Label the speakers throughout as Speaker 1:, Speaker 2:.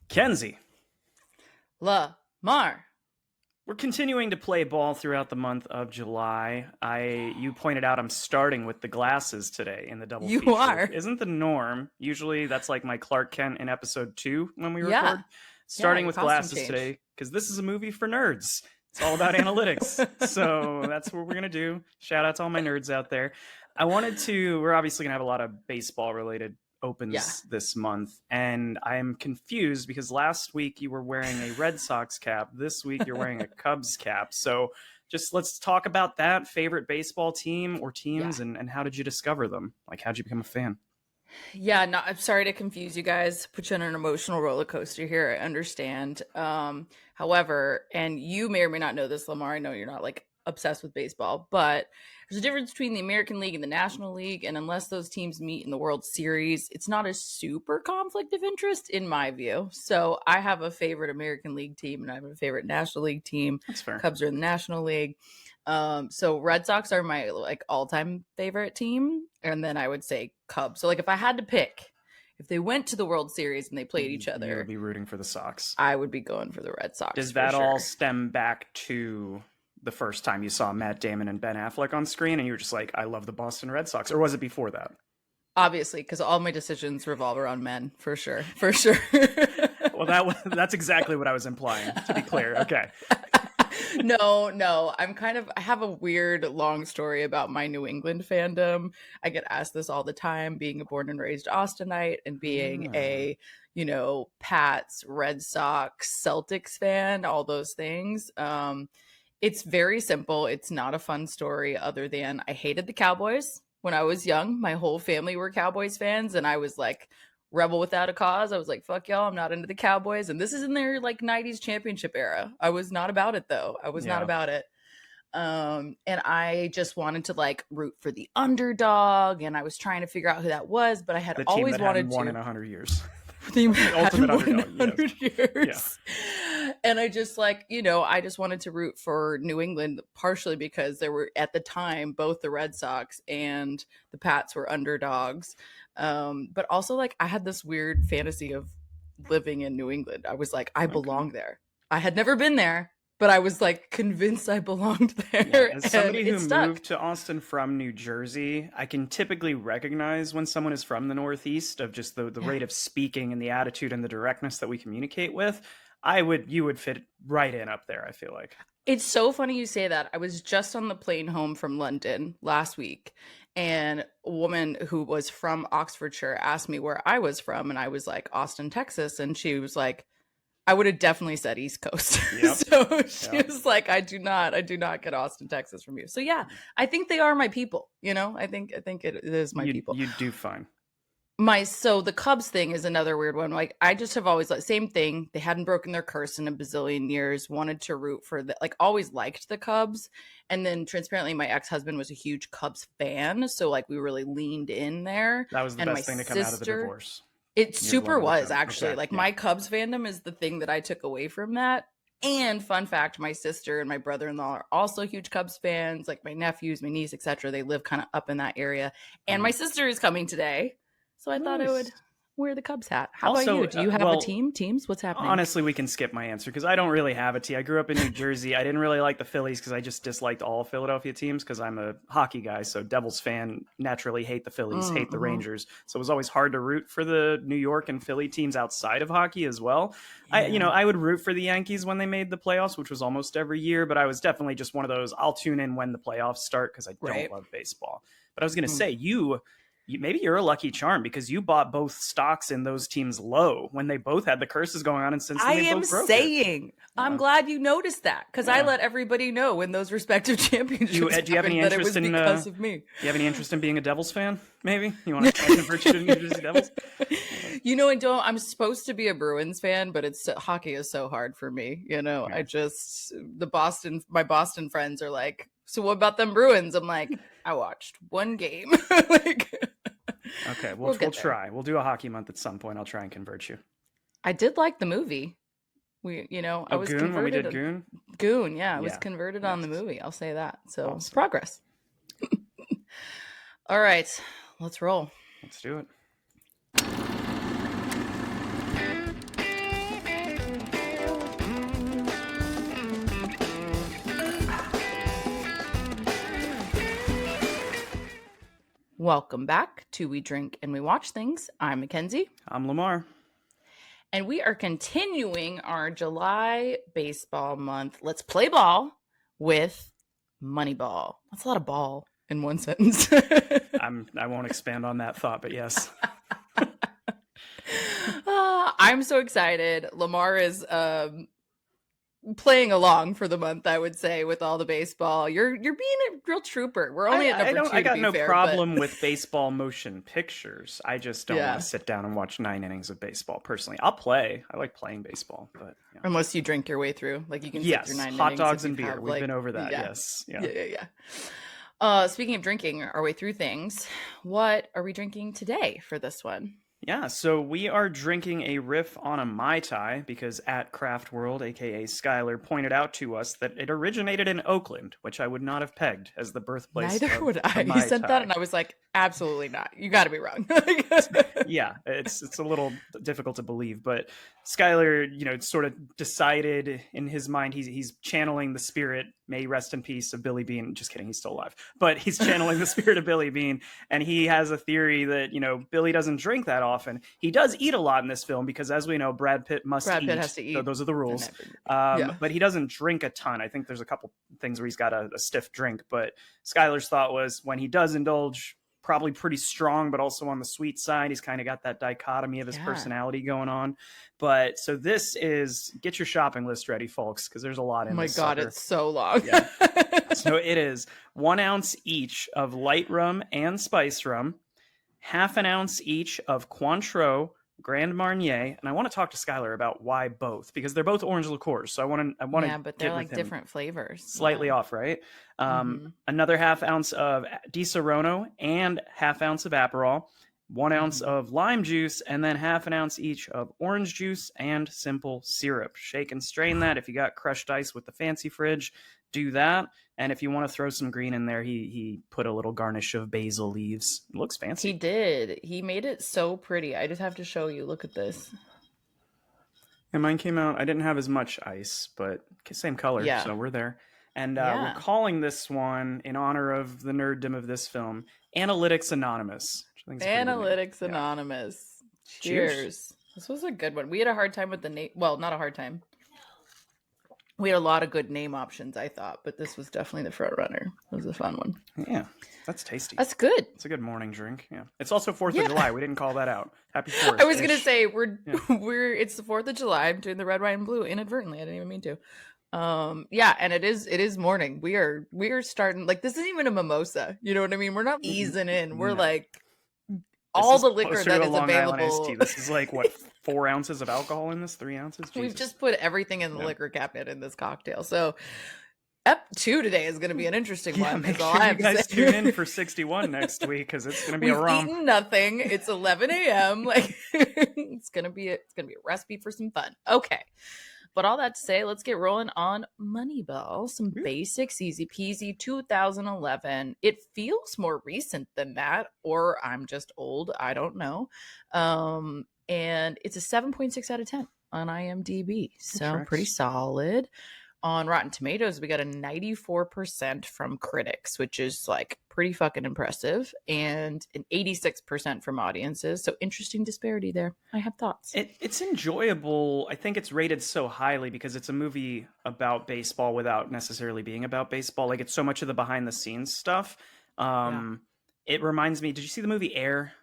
Speaker 1: Kenzie.
Speaker 2: Lamar.
Speaker 1: We're continuing to play ball throughout the month of July. You pointed out I'm starting with the glasses today in the double feature.
Speaker 2: You are.
Speaker 1: Isn't the norm? Usually that's like my Clark Kent in episode 2 when we
Speaker 2: Yeah.
Speaker 1: record. Starting
Speaker 2: Yeah,
Speaker 1: with
Speaker 2: costume
Speaker 1: glasses
Speaker 2: change.
Speaker 1: today because this is a movie for nerds. It's all about analytics. So that's what we're going to do. Shout out to all my nerds out there. We're obviously going to have a lot of baseball related opens this month, and I'm confused because last week you were wearing a Red Sox cap. This week you're wearing a Cubs cap. So just let's talk about that. Favorite baseball team or teams, and how did you discover them? Like, how'd you become a fan?
Speaker 2: Yeah, no, I'm sorry to confuse you guys, put you on an emotional roller coaster here. I understand. However, and you may or may not know this, Lamar, I know you're not like obsessed with baseball, but there's a difference between the American League and the National League, and unless those teams meet in the World Series, it's not a super conflict of interest in my view. So I have a favorite American League team and I have a favorite National League team.
Speaker 1: That's fair.
Speaker 2: Cubs are in the National League. So Red Sox are my like all-time favorite team, and then I would say Cubs. So like if I had to pick, if they went to the World Series and they played each other,
Speaker 1: you would be rooting for the Sox.
Speaker 2: I would be going for the Red Sox.
Speaker 1: Does that all stem back to the first time you saw Matt Damon and Ben Affleck on screen and you were just like, I love the Boston Red Sox? Or was it before that?
Speaker 2: Obviously, because all my decisions revolve around men, for sure.
Speaker 1: Well, that's exactly what I was implying, to be clear. Okay.
Speaker 2: No, I have a weird long story about my New England fandom. I get asked this all the time, being a born and raised Austinite and being a, Pats, Red Sox, Celtics fan, all those things. It's very simple. It's not a fun story other than I hated the Cowboys when I was young. My whole family were Cowboys fans, and I was like rebel without a cause. I was like, fuck y'all, I'm not into the Cowboys. And this is in their like 90s championship era. I was not about it though. I was not about it. And I just wanted to like root for the underdog, and I was trying to figure out who that was, but I had always wanted to.
Speaker 1: Won in 100 years.
Speaker 2: The
Speaker 1: ultimate underdog.
Speaker 2: 100 years. Yeah. And I just I just wanted to root for New England, partially because there were at the time both the Red Sox and the Pats were underdogs. But also like I had this weird fantasy of living in New England. I was like, I belong there. I had never been there, but I was like convinced I belonged there.
Speaker 1: Yeah, as somebody who moved to Austin from New Jersey, I can typically recognize when someone is from the Northeast of just the rate of speaking and the attitude and the directness that we communicate with. You would fit right in up there, I feel like.
Speaker 2: It's so funny you say that. I was just on the plane home from London last week, and a woman who was from Oxfordshire asked me where I was from, and I was like, Austin, Texas. And she was like, I would have definitely said East Coast. Yep. So she was like, I do not get Austin, Texas from you. So yeah, I think they are my people. I think it is my people.
Speaker 1: You do fine.
Speaker 2: So the Cubs thing is another weird one. Like I just have always same thing. They hadn't broken their curse in a bazillion years, wanted to root for always liked the Cubs. And then transparently my ex-husband was a huge Cubs fan. So like we really leaned in there.
Speaker 1: That was the best thing to come out of the divorce.
Speaker 2: It super was actually my Cubs fandom is the thing that I took away from that. And fun fact, my sister and my brother-in-law are also huge Cubs fans. Like my nephews, my niece, etc. They live kind of up in that area. And my sister is coming today. So I thought I would wear the Cubs hat. How about you? Do you have a team? Teams? What's happening?
Speaker 1: Honestly, we can skip my answer because I don't really have a team. I grew up in New Jersey. I didn't really like the Phillies because I just disliked all Philadelphia teams because I'm a hockey guy. So Devils fan, naturally hate the Phillies, hate the Rangers. So it was always hard to root for the New York and Philly teams outside of hockey as well. Yeah. I would root for the Yankees when they made the playoffs, which was almost every year. But I was definitely just one of those, I'll tune in when the playoffs start because I don't love baseball. But I was going to say, maybe you're a lucky charm because you bought both stocks in those teams low when they both had the curses going on, and since then they both broke it.
Speaker 2: I'm glad you noticed that because I let everybody know when those respective championships
Speaker 1: do you have any interest in
Speaker 2: because of me.
Speaker 1: Do you have any interest in being a Devils fan? Maybe you want to convert you to New Jersey Devils.
Speaker 2: I'm supposed to be a Bruins fan, but hockey is so hard for me. I just my Boston friends are like, so what about them Bruins? I'm like, I watched one game.
Speaker 1: Okay, we'll try. We'll do a hockey month at some point. I'll try and convert you.
Speaker 2: I did like the movie. I was
Speaker 1: Goon,
Speaker 2: converted.
Speaker 1: when we did Goon?
Speaker 2: Goon, yeah. I was converted on the movie. I'll say that. So awesome. Progress. All right, let's roll.
Speaker 1: Let's do it.
Speaker 2: Welcome back to We Drink and We Watch Things. I'm Mackenzie.
Speaker 1: I'm Lamar.
Speaker 2: And we are continuing our July baseball month. Let's play ball with Moneyball. That's a lot of ball in one sentence.
Speaker 1: I won't expand on that thought, but yes.
Speaker 2: I'm so excited. Lamar is playing along for the month, I would say, with all the baseball. You're being a real trooper. We're only at number 2.
Speaker 1: I got no
Speaker 2: fair,
Speaker 1: problem with baseball motion pictures. I just don't
Speaker 2: Yeah.
Speaker 1: want to sit down and watch 9 innings of baseball. Personally, I'll play. I like playing baseball, but yeah.
Speaker 2: Unless you drink your way through, like you can sit
Speaker 1: Yes,
Speaker 2: through 9
Speaker 1: hot
Speaker 2: innings
Speaker 1: dogs
Speaker 2: if
Speaker 1: and
Speaker 2: you
Speaker 1: beer.
Speaker 2: have,
Speaker 1: We've been over that.
Speaker 2: yeah.
Speaker 1: Yes,
Speaker 2: Yeah. Speaking of drinking our way through things, what are we drinking today for this one?
Speaker 1: Yeah, so we are drinking a riff on a Mai Tai because at Craft World, aka Skylar, pointed out to us that it originated in Oakland, which I would not have pegged as the birthplace.
Speaker 2: Neither
Speaker 1: of
Speaker 2: would I.
Speaker 1: a
Speaker 2: He
Speaker 1: Mai
Speaker 2: said
Speaker 1: Tai.
Speaker 2: that, and I was like, absolutely not. You got to be wrong.
Speaker 1: Yeah, it's a little difficult to believe, but Skylar, sort of decided in his mind he's channeling the spirit, may he rest in peace, of Billy Beane. Just kidding, he's still alive, but he's channeling the spirit of Billy Beane, and he has a theory that Billy doesn't drink that often. He does eat a lot in this film because, as we know, Brad Pitt has to eat. So those are the rules. But he doesn't drink a ton. I think there's a couple things where he's got a stiff drink, but Skylar's thought was when he does indulge, probably pretty strong, but also on the sweet side. He's kind of got that dichotomy of his personality going on. But so this is, get your shopping list ready, folks, because there's a lot in this. Oh my God,
Speaker 2: it's so long.
Speaker 1: Yeah. So it is 1 ounce each of light rum and spice rum, half an ounce each of Cointreau, Grand Marnier, and I want to talk to Skylar about why both, because they're both orange liqueurs. So I want to,
Speaker 2: yeah, but they're like different flavors,
Speaker 1: slightly off, right? Another half ounce of Di Serono and half ounce of Aperol, 1 ounce of lime juice, and then half an ounce each of orange juice and simple syrup. Shake and strain that. If you got crushed ice with the fancy fridge, do that. And if you want to throw some green in there, he put a little garnish of basil leaves. It looks fancy.
Speaker 2: He did. He made it so pretty. I just have to show you. Look at this.
Speaker 1: And mine came out, I didn't have as much ice, but same color, so we're there. And we're calling this one, in honor of the nerddom of this film, Analytics Anonymous.
Speaker 2: Analytics Anonymous. Cheers. This was a good one. We had a hard time with the name. Well, not a hard time. We had a lot of good name options, I thought, but this was definitely the front runner. It was a fun one.
Speaker 1: Yeah, that's tasty.
Speaker 2: That's good.
Speaker 1: It's a good morning drink. Yeah, it's also 4th of July. We didn't call that out. Happy 4th.
Speaker 2: I was gonna say it's the 4th of July. I'm doing the red, white, and blue inadvertently. I didn't even mean to. And it is morning. We are starting, like, this isn't even a mimosa. You know what I mean? We're not easing in. We're like all the liquor that is available.
Speaker 1: This is like what, 4 ounces of alcohol in this? 3 ounces? Jesus.
Speaker 2: We've just put everything in the liquor cabinet in this cocktail. So Ep 2 today is going to be an interesting one.
Speaker 1: Make sure you guys tune in for 61 next week, because it's going to be a romp.
Speaker 2: We've eaten nothing. It's 11 a.m. Like it's going to be a recipe for some fun. Okay. But all that to say, let's get rolling on Moneyball. Some basics, easy peasy, 2011. It feels more recent than that, or I'm just old. I don't know. And it's a 7.6 out of 10 on IMDb. So pretty solid. On Rotten Tomatoes, we got a 94% from critics, which is like pretty fucking impressive, and an 86% from audiences. So interesting disparity there. I have thoughts.
Speaker 1: It's enjoyable. I think it's rated so highly because it's a movie about baseball without necessarily being about baseball. Like, it's so much of the behind the scenes stuff. It reminds me, did you see the movie Air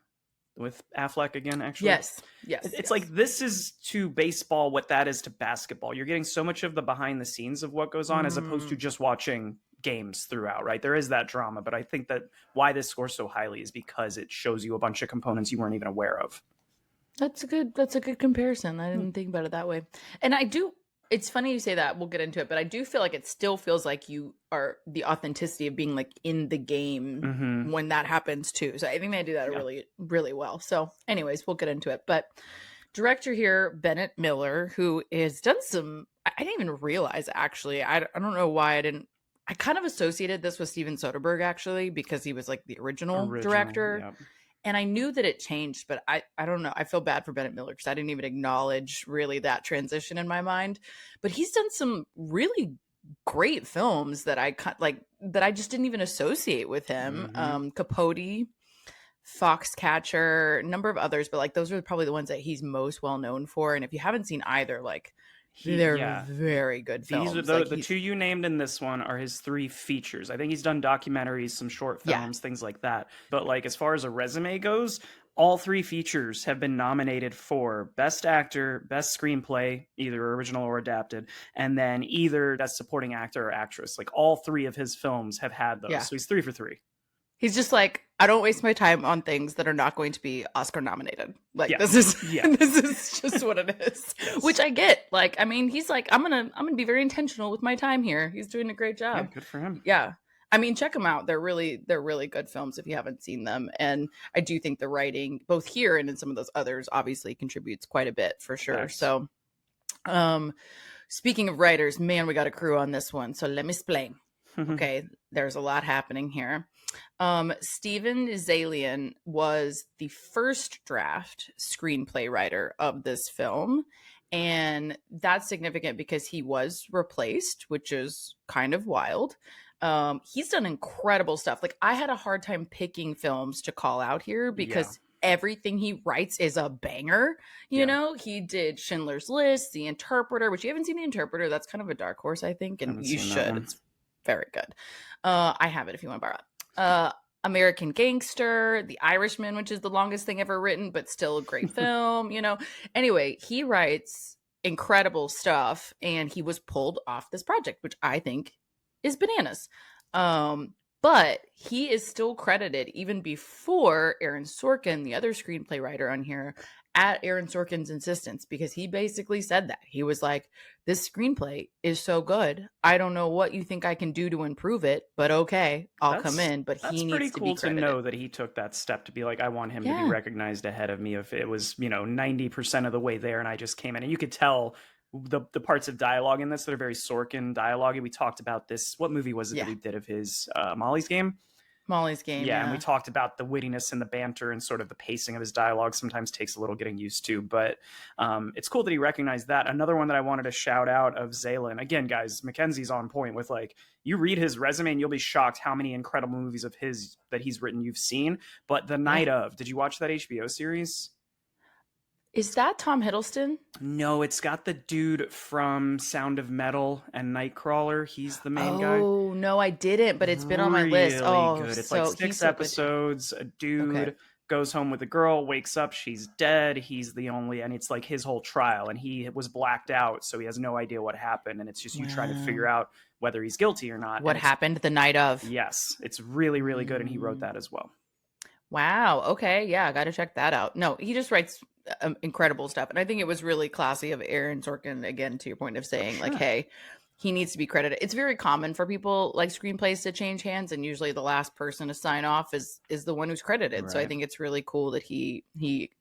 Speaker 1: with Affleck again, actually?
Speaker 2: Yes.
Speaker 1: It's like, this is to baseball what that is to basketball. You're getting so much of the behind the scenes of what goes on as opposed to just watching games throughout, right? There is that drama, but I think that why this scores so highly is because it shows you a bunch of components you weren't even aware of.
Speaker 2: That's a good comparison. I didn't think about it that way. And it's funny you say that. We'll get into it, but I do feel like it still feels like you are the authenticity of being like in the game when that happens too. So I think they do that really, really well. So anyways, we'll get into it. But director here, Bennett Miller, who has done some, I didn't even realize actually. I don't know why I kind of associated this with Steven Soderbergh actually, because he was like the original director. Yep. And I knew that it changed, but I don't know. I feel bad for Bennett Miller because I didn't even acknowledge really that transition in my mind. But he's done some really great films that I just didn't even associate with him. Capote, Foxcatcher, a number of others, but like those are probably the ones that he's most well known for. And if you haven't seen either, like they're very good films.
Speaker 1: These are the two you named in this one are his 3 features. I think he's done documentaries, some short films, things like that. But like as far as a resume goes, all 3 features have been nominated for Best Actor, Best Screenplay, either original or adapted, and then either Best Supporting Actor or Actress. Like all 3 of his films have had those. So he's 3 for 3.
Speaker 2: He's just like, I don't waste my time on things that are not going to be Oscar nominated. Like this is just what it is. Which I get. Like, I mean, he's like, I'm gonna be very intentional with my time here. He's doing a great job.
Speaker 1: Yeah, good for him.
Speaker 2: Yeah. I mean, check them out. They're really good films if you haven't seen them. And I do think the writing, both here and in some of those others, obviously contributes quite a bit for sure. Thanks. So speaking of writers, man, we got a crew on this one. So let me explain. Okay, there's a lot happening here. Steven Zalian was the first draft screenplay writer of this film. And that's significant because he was replaced, which is kind of wild. He's done incredible stuff. Like I had a hard time picking films to call out here because everything he writes is a banger. You know, he did Schindler's List, The Interpreter, which you haven't seen The Interpreter. That's kind of a dark horse, I think. And you should. It's very good. I have it if you want to borrow it. American Gangster, The Irishman, which is the longest thing ever written, but still a great film, you know. Anyway, he writes incredible stuff, and he was pulled off this project, which I think is bananas. But he is still credited even before Aaron Sorkin, the other screenplay writer on here, at Aaron Sorkin's insistence, because he basically said that. He was like, this screenplay is so good. I don't know what you think I can do to improve it, but okay, I'll come in. But he needs to be credited. That's pretty cool to know
Speaker 1: that he took that step to be like, I want him to be recognized ahead of me. If it was, 90% of the way there and I just came in. And you could tell the parts of dialogue in this that are very Sorkin dialogue. We talked about this. What movie was it that we did of his? Molly's Game?
Speaker 2: Molly's Game.
Speaker 1: Yeah, and we talked about the wittiness and the banter and sort of the pacing of his dialogue sometimes takes a little getting used to, but it's cool that he recognized that. Another one that I wanted to shout out of Zalen, again, guys, Mackenzie's on point with like, you read his resume and you'll be shocked how many incredible movies of his that he's written you've seen. But The Night of, did you watch that HBO series?
Speaker 2: Is that Tom Hiddleston?
Speaker 1: No, it's got the dude from Sound of Metal and Nightcrawler. He's the main guy.
Speaker 2: Oh, no, I didn't, but it's been on my list. Oh,
Speaker 1: good. It's like 6 episodes. A dude goes home with a girl, wakes up, she's dead. He's the only, and it's like his whole trial, and he was blacked out, so he has no idea what happened, and it's just you trying to figure out whether he's guilty or not.
Speaker 2: What happened the night of?
Speaker 1: Yes, it's really, really good, and he wrote that as well.
Speaker 2: Wow. Okay. Yeah, I got to check that out. No, he just writes incredible stuff. And I think it was really classy of Aaron Sorkin, again, to your point of saying like, hey, he needs to be credited. It's very common for people like screenplays to change hands. And usually the last person to sign off is the one who's credited. Right. So I think it's really cool that he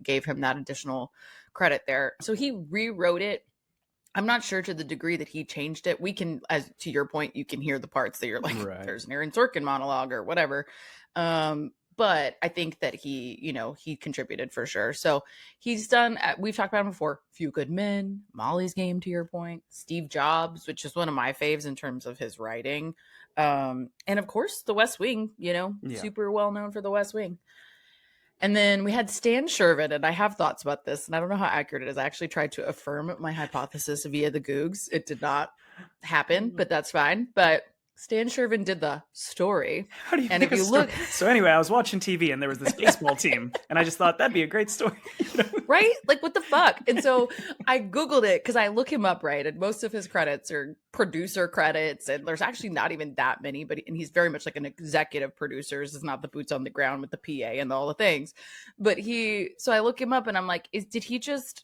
Speaker 2: gave him that additional credit there. So he rewrote it. I'm not sure to the degree that he changed it. We can, as to your point, you can hear the parts that you're like, there's an Aaron Sorkin monologue or whatever. But I think that he contributed for sure. So he's done, we've talked about him before, Few Good Men, Molly's Game, to your point, Steve Jobs, which is one of my faves in terms of his writing. And of course, The West Wing, super well known for The West Wing. And then we had Stan Shervin, and I have thoughts about this, and I don't know how accurate it is. I actually tried to affirm my hypothesis via the Googs. It did not happen, but that's fine. But Stan Shervin did the story.
Speaker 1: How do you think if you look? So anyway, I was watching TV and there was this baseball team, and I just thought that'd be a great story,
Speaker 2: right? Like what the fuck? And so I Googled it because I look him up, right? And most of his credits are producer credits, and there's actually not even that many. And he's very much like an executive producer. This is not the boots on the ground with the PA and all the things. But so I look him up, and I'm like, did he just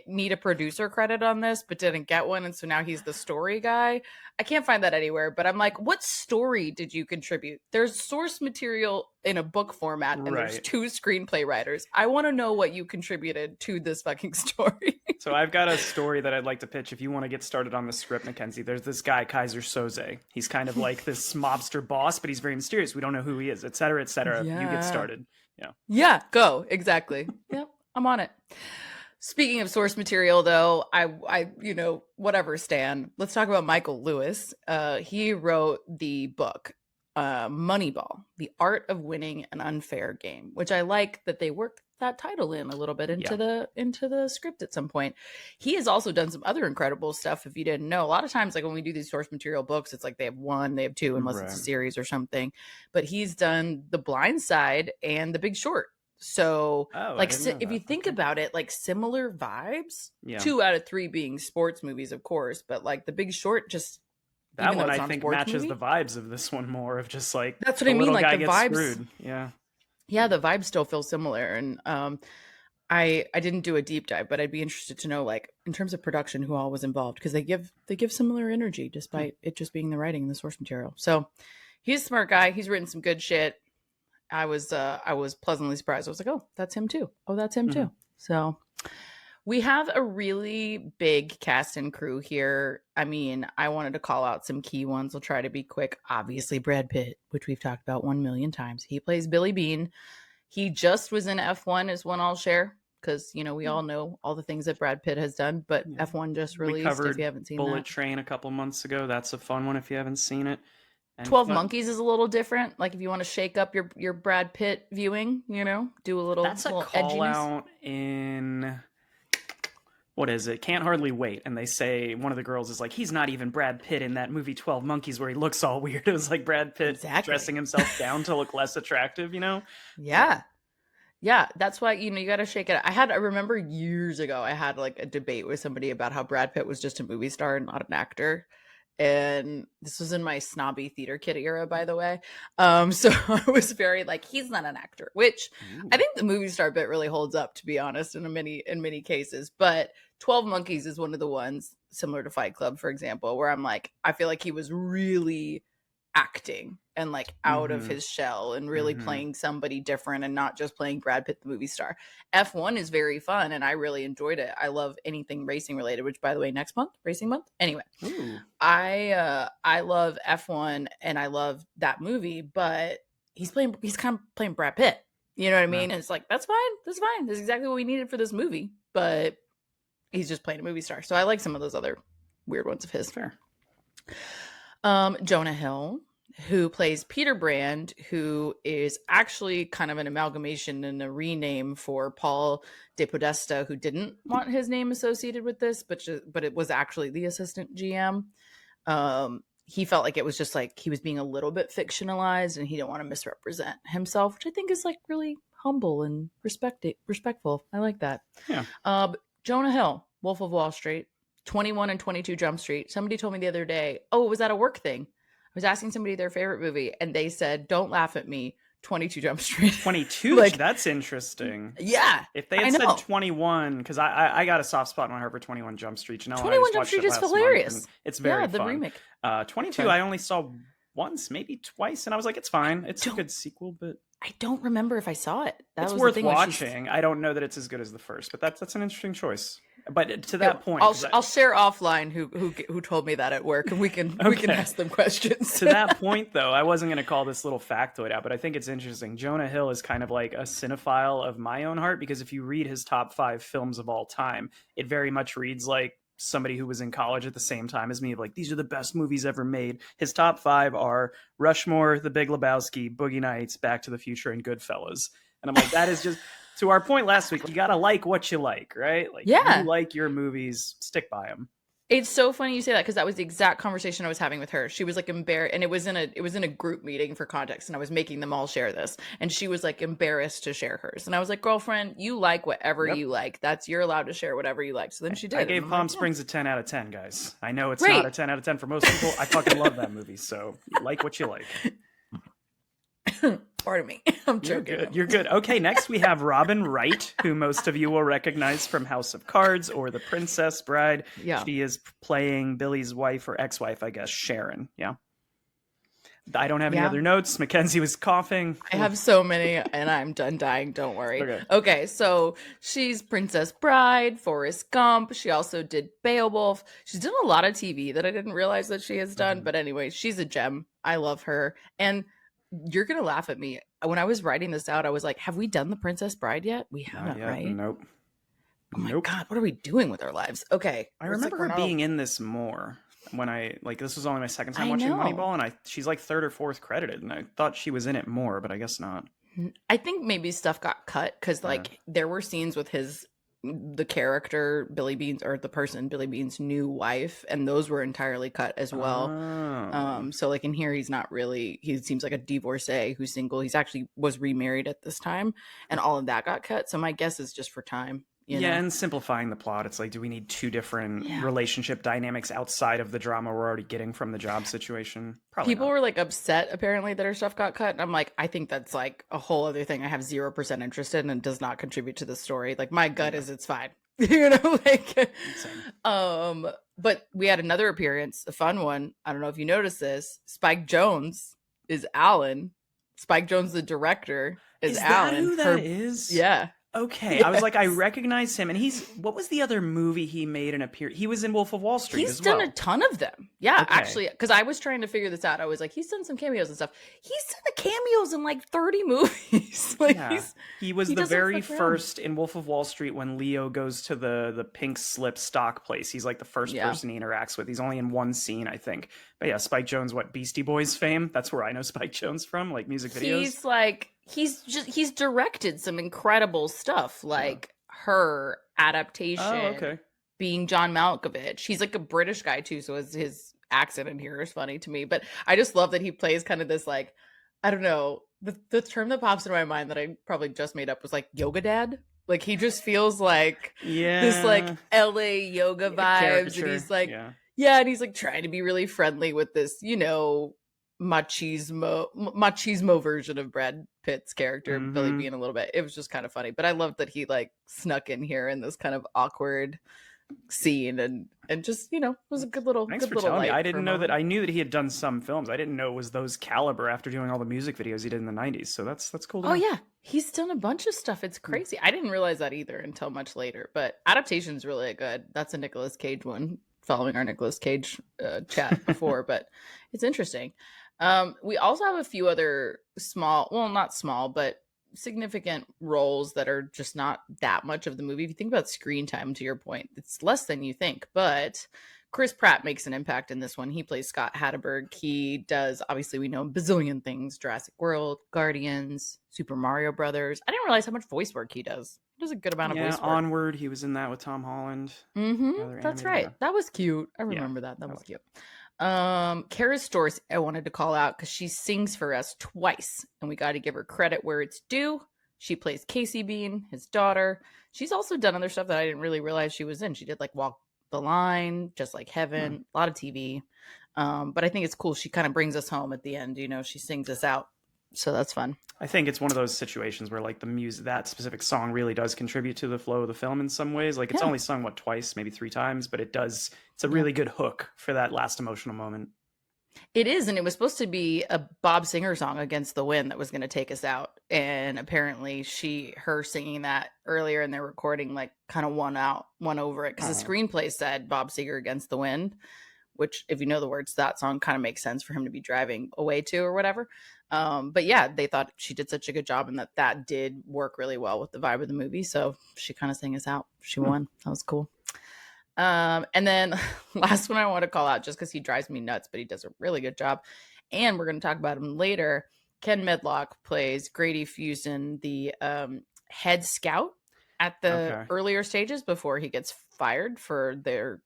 Speaker 2: need a producer credit on this, but didn't get one, and so now he's the story guy? I can't find that anywhere, but I'm like, what story did you contribute? There's source material in a book format, and there's 2 screenplay writers. I want to know what you contributed to this fucking story.
Speaker 1: So I've got a story that I'd like to pitch if you want to get started on the script, Mackenzie. There's this guy, Kaiser Soze. He's kind of like this mobster boss, but he's very mysterious. We don't know who he is, et cetera, et cetera.
Speaker 2: Yeah.
Speaker 1: You get started.
Speaker 2: Yeah, go. Exactly. Yep, I'm on it. Speaking of source material, though, I whatever, Stan. Let's talk about Michael Lewis. He wrote the book Moneyball, The Art of Winning an Unfair Game, which I like that they worked that title in a little bit into the script at some point. He has also done some other incredible stuff. If you didn't know, a lot of times, like when we do these source material books, it's like they have one, they have two, unless it's a series or something. But he's done The Blind Side and The Big Short. So like if you think about it, like similar vibes, 2 out of 3 being sports movies, of course, but like The Big Short, just
Speaker 1: that one I think matches the vibes of this one more, of just like
Speaker 2: that's what I mean, like the vibes
Speaker 1: screwed.
Speaker 2: Yeah, the vibes still feel similar. And I didn't do a deep dive, but I'd be interested to know, like, in terms of production, who all was involved, because they give similar energy despite it just being the writing and the source material. So he's a smart guy. He's written some good shit. I was pleasantly surprised. I was like, oh, that's him too. Oh, that's him too. So we have a really big cast and crew here. I mean, I wanted to call out some key ones. I'll try to be quick. Obviously, Brad Pitt, which we've talked about 1 million times. He plays Billy Beane. He just was in F1 is one I'll share, because, you know, we all know all the things that Brad Pitt has done, but F1 just released, if you haven't seen
Speaker 1: Bullet Train a couple months ago. That's a fun one if you haven't seen it. And
Speaker 2: 12 Monkeys is a little different. Like if you want to shake up your Brad Pitt viewing, you know, do a little
Speaker 1: That's a call
Speaker 2: edginess.
Speaker 1: Out in... what is it? Can't Hardly Wait. And they say, one of the girls is like, he's not even Brad Pitt in that movie 12 Monkeys where he looks all weird. It was like Brad Pitt dressing himself down to look less attractive, you know?
Speaker 2: Yeah. Yeah, that's why, you know, you got to shake it. I remember years ago, I had like a debate with somebody about how Brad Pitt was just a movie star and not an actor. And this was in my snobby theater kid era, by the way. So I was very like, he's not an actor, which I think the movie star bit really holds up, to be honest, in many cases. But 12 Monkeys is one of the ones, similar to Fight Club, for example, where I'm like, I feel like he was really acting and like out of his shell and really playing somebody different and not just playing Brad Pitt, the movie star. F1 is very fun and I really enjoyed it. I love anything racing related, which, by the way, next month, racing month. Anyway, I love F1 and I love that movie, but he's kind of playing Brad Pitt. You know what I mean? And it's like, that's fine. That's fine. That's exactly what we needed for this movie. But he's just playing a movie star. So I like some of those other weird ones of his.
Speaker 1: Fair.
Speaker 2: Jonah Hill, who plays Peter Brand, who is actually kind of an amalgamation and a rename for Paul De Podesta, who didn't want his name associated with this, but it was actually the assistant GM. He felt like it was just like he was being a little bit fictionalized and he didn't want to misrepresent himself, which I think is like really humble and respectful. I like that.
Speaker 1: Yeah.
Speaker 2: Jonah Hill, Wolf of Wall Street, 21 and 22 Jump Street. Somebody told me the other day, oh, was that a work thing? I was asking somebody their favorite movie and they said, don't laugh at me, 22 Jump Street.
Speaker 1: 22? Like, that's interesting.
Speaker 2: Yeah.
Speaker 1: If they had said 21, because I got a soft spot in my heart for 21 Jump Street. You know,
Speaker 2: 21 Jump Street is hilarious.
Speaker 1: It's very
Speaker 2: the
Speaker 1: fun.
Speaker 2: Remake.
Speaker 1: 22 I only saw once, maybe twice, and I was like, it's fine. It's a good sequel, but
Speaker 2: I don't remember if I saw it.
Speaker 1: It's worth watching. I don't know that it's as good as the first, but that's an interesting choice. But to that point,
Speaker 2: I'll share offline who told me that at work, and we can ask them questions.
Speaker 1: To that point, though, I wasn't going to call this little factoid out, but I think it's interesting. Jonah Hill is kind of like a cinephile of my own heart, because if you read his top 5 films of all time, it very much reads like somebody who was in college at the same time as me, of like, these are the best movies ever made. His top 5 are Rushmore, The Big Lebowski, Boogie Nights, Back to the Future, and Goodfellas. And I'm like, that is just... to our point last week, you gotta like what you like, right? Like, you like your movies, stick by them.
Speaker 2: It's so funny you say that, because that was the exact conversation I was having with her. She was like embarrassed, and it was in a group meeting for context, and I was making them all share this, and she was like embarrassed to share hers, and I was like, girlfriend, you like whatever you like. You're allowed to share whatever you like. So then she did.
Speaker 1: I gave Palm Springs a 10 out of 10, guys. I know it's not a 10 out of 10 for most people. I fucking love that movie. So like what you like.
Speaker 2: Pardon me. I'm joking.
Speaker 1: You're good. Okay, next we have Robin Wright, who most of you will recognize from House of Cards or The Princess Bride. Yeah. She is playing Billy's wife, or ex-wife, I guess, Sharon. Yeah. I don't have any other notes. Mackenzie was coughing.
Speaker 2: I have so many, and I'm done dying. Don't worry. Okay, so she's Princess Bride, Forrest Gump. She also did Beowulf. She's done a lot of TV that I didn't realize that she has done. But anyway, she's a gem. I love her. And you're going to laugh at me. When I was writing this out, I was like, have we done The Princess Bride yet? We haven't, right?
Speaker 1: Nope.
Speaker 2: Oh my God, what are we doing with our lives? Okay.
Speaker 1: I remember her being in this more. when this was only my second time
Speaker 2: I
Speaker 1: watching
Speaker 2: know.
Speaker 1: Moneyball, and she's like third or fourth credited, and I thought she was in it more, but I guess not.
Speaker 2: I think maybe stuff got cut because like there were scenes with the character Billy Beane's, or the person Billy Beane's new wife, and those were entirely cut as well. So like in here he seems like a divorcee who's single. He's actually was remarried at this time, and all of that got cut. So my guess is just for time. You know?
Speaker 1: And simplifying the plot. It's like, do we need two different relationship dynamics outside of the drama we're already getting from the job situation? Probably
Speaker 2: People
Speaker 1: not.
Speaker 2: were like upset apparently that her stuff got cut, and I'm like, I think that's like a whole other thing I have 0% interest in and does not contribute to the story. Like my gut is it's fine. You know, like but we had another appearance, a fun one. I don't know if you noticed this. Spike Jonze is Alan. Spike Jonze, the director, is Alan.
Speaker 1: That who that is?
Speaker 2: Yeah.
Speaker 1: Okay,
Speaker 2: yes.
Speaker 1: I was like, I recognize him, and what was the other movie he made an appearance? He was in Wolf of Wall Street
Speaker 2: He's done a ton of them. Yeah,
Speaker 1: okay.
Speaker 2: Actually, because I was trying to figure this out. I was like, he's done some cameos and stuff. He's done cameos in like 30 movies. Like
Speaker 1: he was the very first in Wolf of Wall Street when Leo goes to the pink slip stock place. He's like the first person he interacts with. He's only in one scene, I think. But yeah, Spike Jonze, what, Beastie Boys fame? That's where I know Spike Jonze from, like music videos.
Speaker 2: He's directed some incredible stuff, like Her adaptation, being John Malkovich. He's like a British guy too, so his accent in here is funny to me. But I just love that he plays kind of this, like, I don't know, the term that pops into my mind that I probably just made up was like yoga dad. Like he just feels like this like LA yoga vibes, and he's like and he's like trying to be really friendly with this, you know, machismo version of Brad Pitt's character, Billy Beane, a little bit. It was just kind of funny, but I loved that he like snuck in here in this kind of awkward scene and just, you know, it was a good little.
Speaker 1: Thanks for telling me. I didn't know that. I knew that he had done some films. I didn't know it was those caliber after doing all the music videos he did in the 90s. So that's cool to know.
Speaker 2: Yeah, he's done a bunch of stuff. It's crazy. I didn't realize that either until much later. But Adaptation's really good. That's a Nicolas Cage one, following our Nicolas Cage chat before, but it's interesting. We also have a few other not small, but significant roles that are just not that much of the movie. If you think about screen time, to your point, it's less than you think, but Chris Pratt makes an impact in this one. He plays Scott Hatterberg. He does, obviously we know, a bazillion things: Jurassic World, Guardians, Super Mario Brothers. I didn't realize how much voice work he does. He does a good amount of voice work.
Speaker 1: Onward, he was in that with Tom Holland.
Speaker 2: That's right. That was cute. I remember that was cute. Kara Storrs, I wanted to call out because she sings for us twice, and we got to give her credit where it's due. She plays Casey Beane, his daughter. She's also done other stuff that I didn't really realize she was in. She did like Walk the Line, Just Like Heaven, a lot of TV. But I think it's cool. She kind of brings us home at the end. You know, she sings us out. So that's fun.
Speaker 1: I think it's one of those situations where like the music, that specific song really does contribute to the flow of the film in some ways. Like it's only sung twice, maybe 3 times, but it's a really good hook for that last emotional moment.
Speaker 2: It is, and it was supposed to be a Bob Singer song, Against the Wind, that was going to take us out. And apparently her singing that earlier in their recording, like kind of won over it, because the screenplay said Bob Seger, Against the Wind, which if you know the words to that song kind of makes sense for him to be driving away to or whatever. But yeah, they thought she did such a good job, and that did work really well with the vibe of the movie. So she kind of sang us out. She won. That was cool. And then last one I want to call out, just because he drives me nuts, but he does a really good job. And we're going to talk about him later. Ken Medlock plays Grady Fusen, the head scout at the earlier stages before he gets fired for their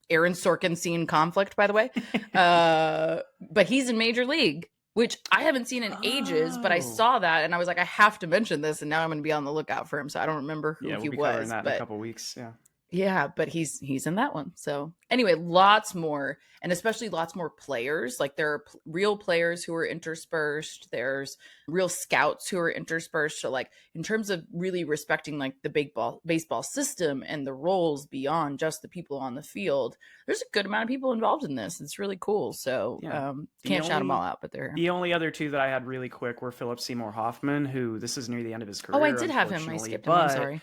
Speaker 2: Aaron Sorkin scene conflict, by the way. But he's in Major League, which I haven't seen in ages, but I saw that and I was like, I have to mention this, and now I'm going to be on the lookout for him. So I don't remember who he was. Covering that in a couple
Speaker 1: weeks. Yeah.
Speaker 2: Yeah, but he's in that one. So anyway, lots more, and especially lots more players. Like there are real players who are interspersed. There's real scouts who are interspersed. So like in terms of really respecting like the baseball system and the roles beyond just the people on the field, there's a good amount of people involved in this. It's really cool. So can't shout them all out, but they're
Speaker 1: the only other two that I had really quick were Philip Seymour Hoffman, who this is near the end of his career.
Speaker 2: Oh, I did have him. I skipped him. I'm sorry.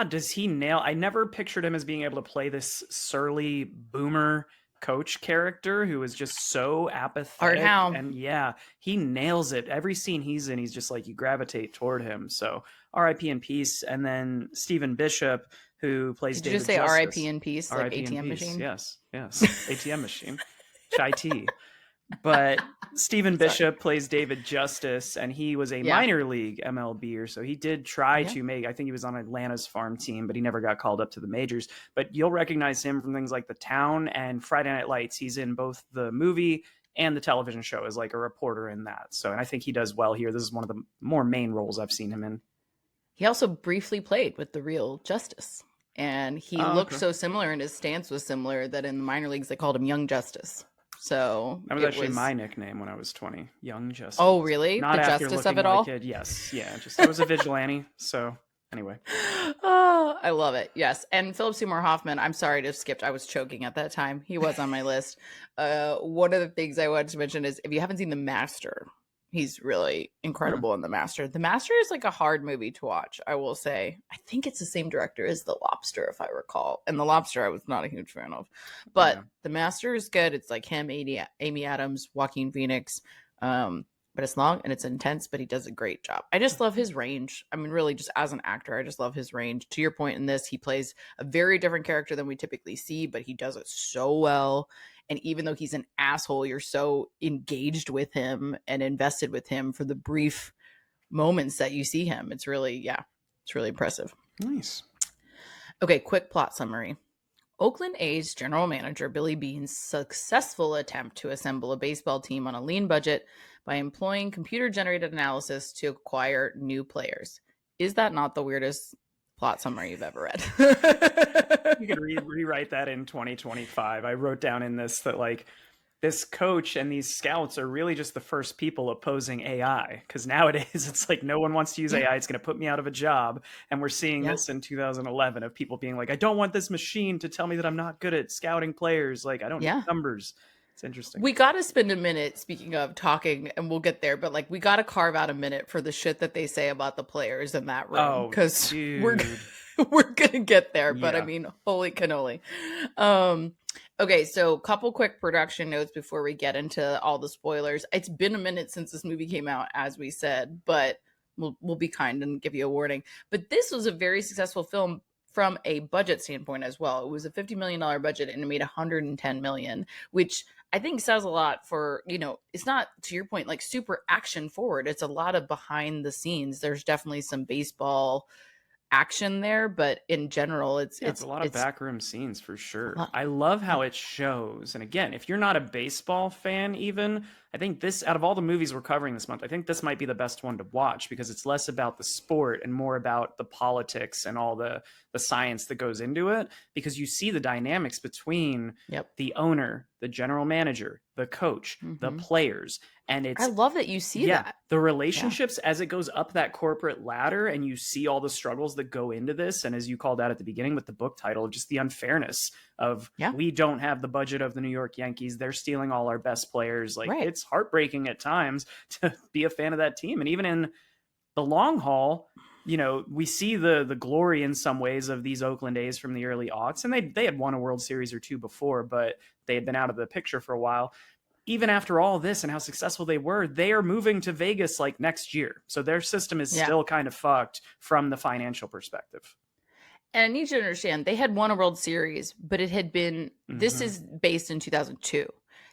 Speaker 1: Does he nail? I never pictured him as being able to play this surly boomer coach character who is just so apathetic.
Speaker 2: Art Howe.
Speaker 1: And yeah, he nails it. Every scene he's in, he's just like, you gravitate toward him. So R.I.P. in peace. And then Stephen Bishop who plays
Speaker 2: Did you
Speaker 1: David
Speaker 2: just say
Speaker 1: Justice.
Speaker 2: R.I.P. in peace, like
Speaker 1: R.I.P. in
Speaker 2: ATM
Speaker 1: peace.
Speaker 2: machine?
Speaker 1: Yes, ATM machine. Chai tea. But Stephen Bishop plays David Justice, and he was a minor league MLBer, so he did try to make, I think he was on Atlanta's farm team, but he never got called up to the majors. But you'll recognize him from things like The Town and Friday Night Lights. He's in both the movie and the television show as like a reporter in that. So, and I think he does well here. This is one of the more main roles I've seen him in.
Speaker 2: He also briefly played with the real Justice, and he looked so similar, and his stance was similar, that in the minor leagues they called him Young Justice. So
Speaker 1: that was actually my nickname when I was 20, Young Justice.
Speaker 2: Oh, really?
Speaker 1: Not
Speaker 2: the
Speaker 1: after
Speaker 2: justice
Speaker 1: looking
Speaker 2: of it
Speaker 1: like
Speaker 2: all?
Speaker 1: it. Yes, yeah. Just I was a vigilante. So anyway.
Speaker 2: Oh, I love it. Yes. And Philip Seymour Hoffman, I'm sorry to skip. I was choking at that time. He was on my list. One of the things I wanted to mention is if you haven't seen The Master, he's really incredible in The Master. The Master is like a hard movie to watch, I will say. I think it's the same director as The Lobster, if I recall. And The Lobster I was not a huge fan of. But The Master is good. It's like him, Amy Adams, Joaquin Phoenix. But it's long and it's intense, but he does a great job. I just love his range. I mean, really, just as an actor, I just love his range. To your point in this, he plays a very different character than we typically see, but he does it so well. And even though he's an asshole, you're so engaged with him and invested with him for the brief moments that you see him. It's really, it's really impressive.
Speaker 1: Nice.
Speaker 2: Okay, quick plot summary. Oakland A's general manager Billy Beane's successful attempt to assemble a baseball team on a lean budget by employing computer-generated analysis to acquire new players. Is that not the weirdest plot summary you've ever read?
Speaker 1: You could rewrite that in 2025. I wrote down in this that like this coach and these scouts are really just the first people opposing AI, because nowadays it's like no one wants to use AI. It's going to put me out of a job. And we're seeing this in 2011 of people being like, I don't want this machine to tell me that I'm not good at scouting players. Like I don't need numbers. It's interesting.
Speaker 2: We got to spend a minute, speaking of talking, and we'll get there, but like we got to carve out a minute for the shit that they say about the players in that room, because we're gonna get there. But I mean, holy cannoli. Okay, so couple quick production notes before we get into all the spoilers. It's been a minute since this movie came out, as we said, but we'll be kind and give you a warning. But this was a very successful film from a budget standpoint as well. It was a $50 million budget and it made $110 million, which I think says a lot for, it's not, to your point, like super action forward. It's a lot of behind the scenes. There's definitely some baseball action there, but in general it's
Speaker 1: a lot of backroom scenes for sure. I love how it shows. And again, if you're not a baseball fan, even I think this, out of all the movies we're covering this month, I think this might be the best one to watch, because it's less about the sport and more about the politics and all the science that goes into it, because you see the dynamics between the owner, the general manager, the coach, the players. And I
Speaker 2: love that you see that.
Speaker 1: The relationships as it goes up that corporate ladder, and you see all the struggles that go into this. And as you called out at the beginning with the book title, just the unfairness of we don't have the budget of the New York Yankees. They're stealing all our best players. Like it's heartbreaking at times to be a fan of that team. And even in the long haul, we see the glory in some ways of these Oakland A's from the early aughts. And they had won a World Series or two before, but they had been out of the picture for a while. Even after all this and how successful they were, they are moving to Vegas like next year. So their system is still kind of fucked from the financial perspective.
Speaker 2: And I need you to understand, they had won a World Series, but it had been, this is based in 2002.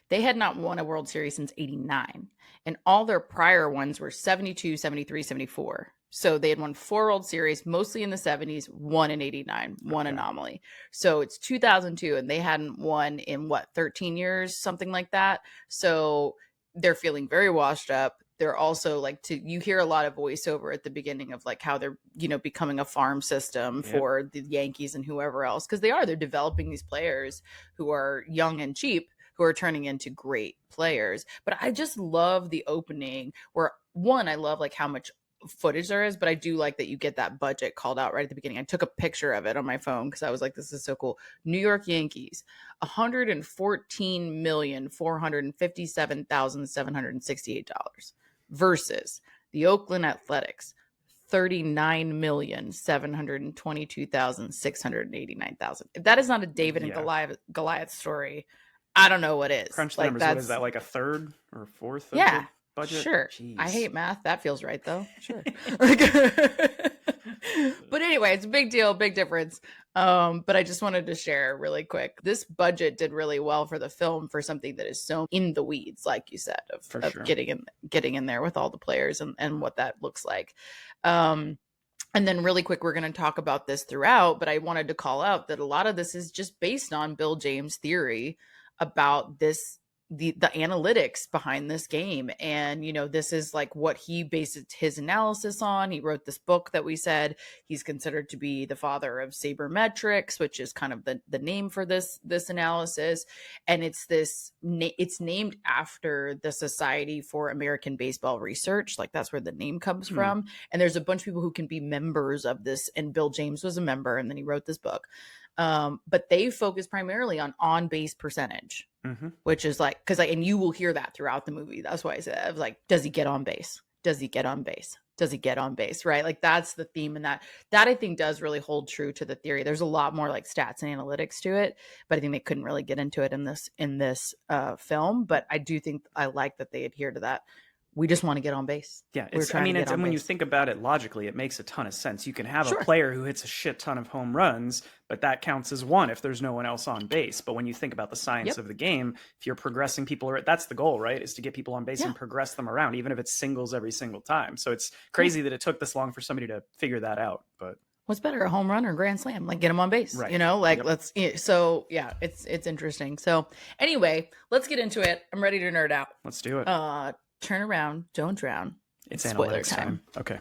Speaker 2: They had not won a World Series since 89. And all their prior ones were 72, 73, 74. So they had won 4 World Series, mostly in the 70s, 1 in 89, one anomaly. So it's 2002, and they hadn't won in 13 years, something like that. So they're feeling very washed up. They're also like, you hear a lot of voiceover at the beginning of like how they're, becoming a farm system for the Yankees and whoever else. Because they're developing these players who are young and cheap, who are turning into great players. But I just love the opening where, one, I love like how much footage there is, but I do like that you get that budget called out right at the beginning. I took a picture of it on my phone because I was like, this is so cool. New York Yankees, $114,457,768 versus the Oakland Athletics, $39,722,689. If that is not a David and Goliath story, I don't know what is.
Speaker 1: Crunch the numbers. What is that, like a third or fourth of the budget?
Speaker 2: Sure.
Speaker 1: Jeez.
Speaker 2: I hate math. That feels right, though. Sure. But anyway, it's a big deal, big difference. But I just wanted to share really quick. This budget did really well for the film for something that is so in the weeds, like you said, of
Speaker 1: sure.
Speaker 2: getting in there with all the players and what that looks like. And then really quick, we're going to talk about this throughout, but I wanted to call out that a lot of this is just based on Bill James' theory about this, the analytics behind this game. And, you know, this is like what he based his analysis on. He wrote this book that we said he's considered to be the father of sabermetrics, which is kind of the name for this analysis. And it's named after the Society for American Baseball Research. Like that's where the name comes from. And there's a bunch of people who can be members of this. And Bill James was a member, and then he wrote this book. But they focus primarily on base percentage, which is like, and you will hear that throughout the movie. That's why I said, I was like, does he get on base? Does he get on base? Does he get on base? Right? Like that's the theme. And that I think does really hold true to the theory. There's a lot more like stats and analytics to it, but I think they couldn't really get into it in this film. But I do think I like that they adhere to that. We just want to get on base.
Speaker 1: Yeah, and when you think about it logically, it makes a ton of sense. You can have a player who hits a shit ton of home runs, but that counts as one if there's no one else on base. But when you think about the science of the game, if you're progressing people, that's the goal, right? Is to get people on base and progress them around, even if it's singles every single time. So it's crazy that it took this long for somebody to figure that out. But
Speaker 2: what's better, a home run or a grand slam? Like get them on base, right? You know, like so yeah, it's interesting. So anyway, let's get into it. I'm ready to nerd out.
Speaker 1: Let's do it.
Speaker 2: Turn around, don't drown.
Speaker 1: It's spoiler time. Okay.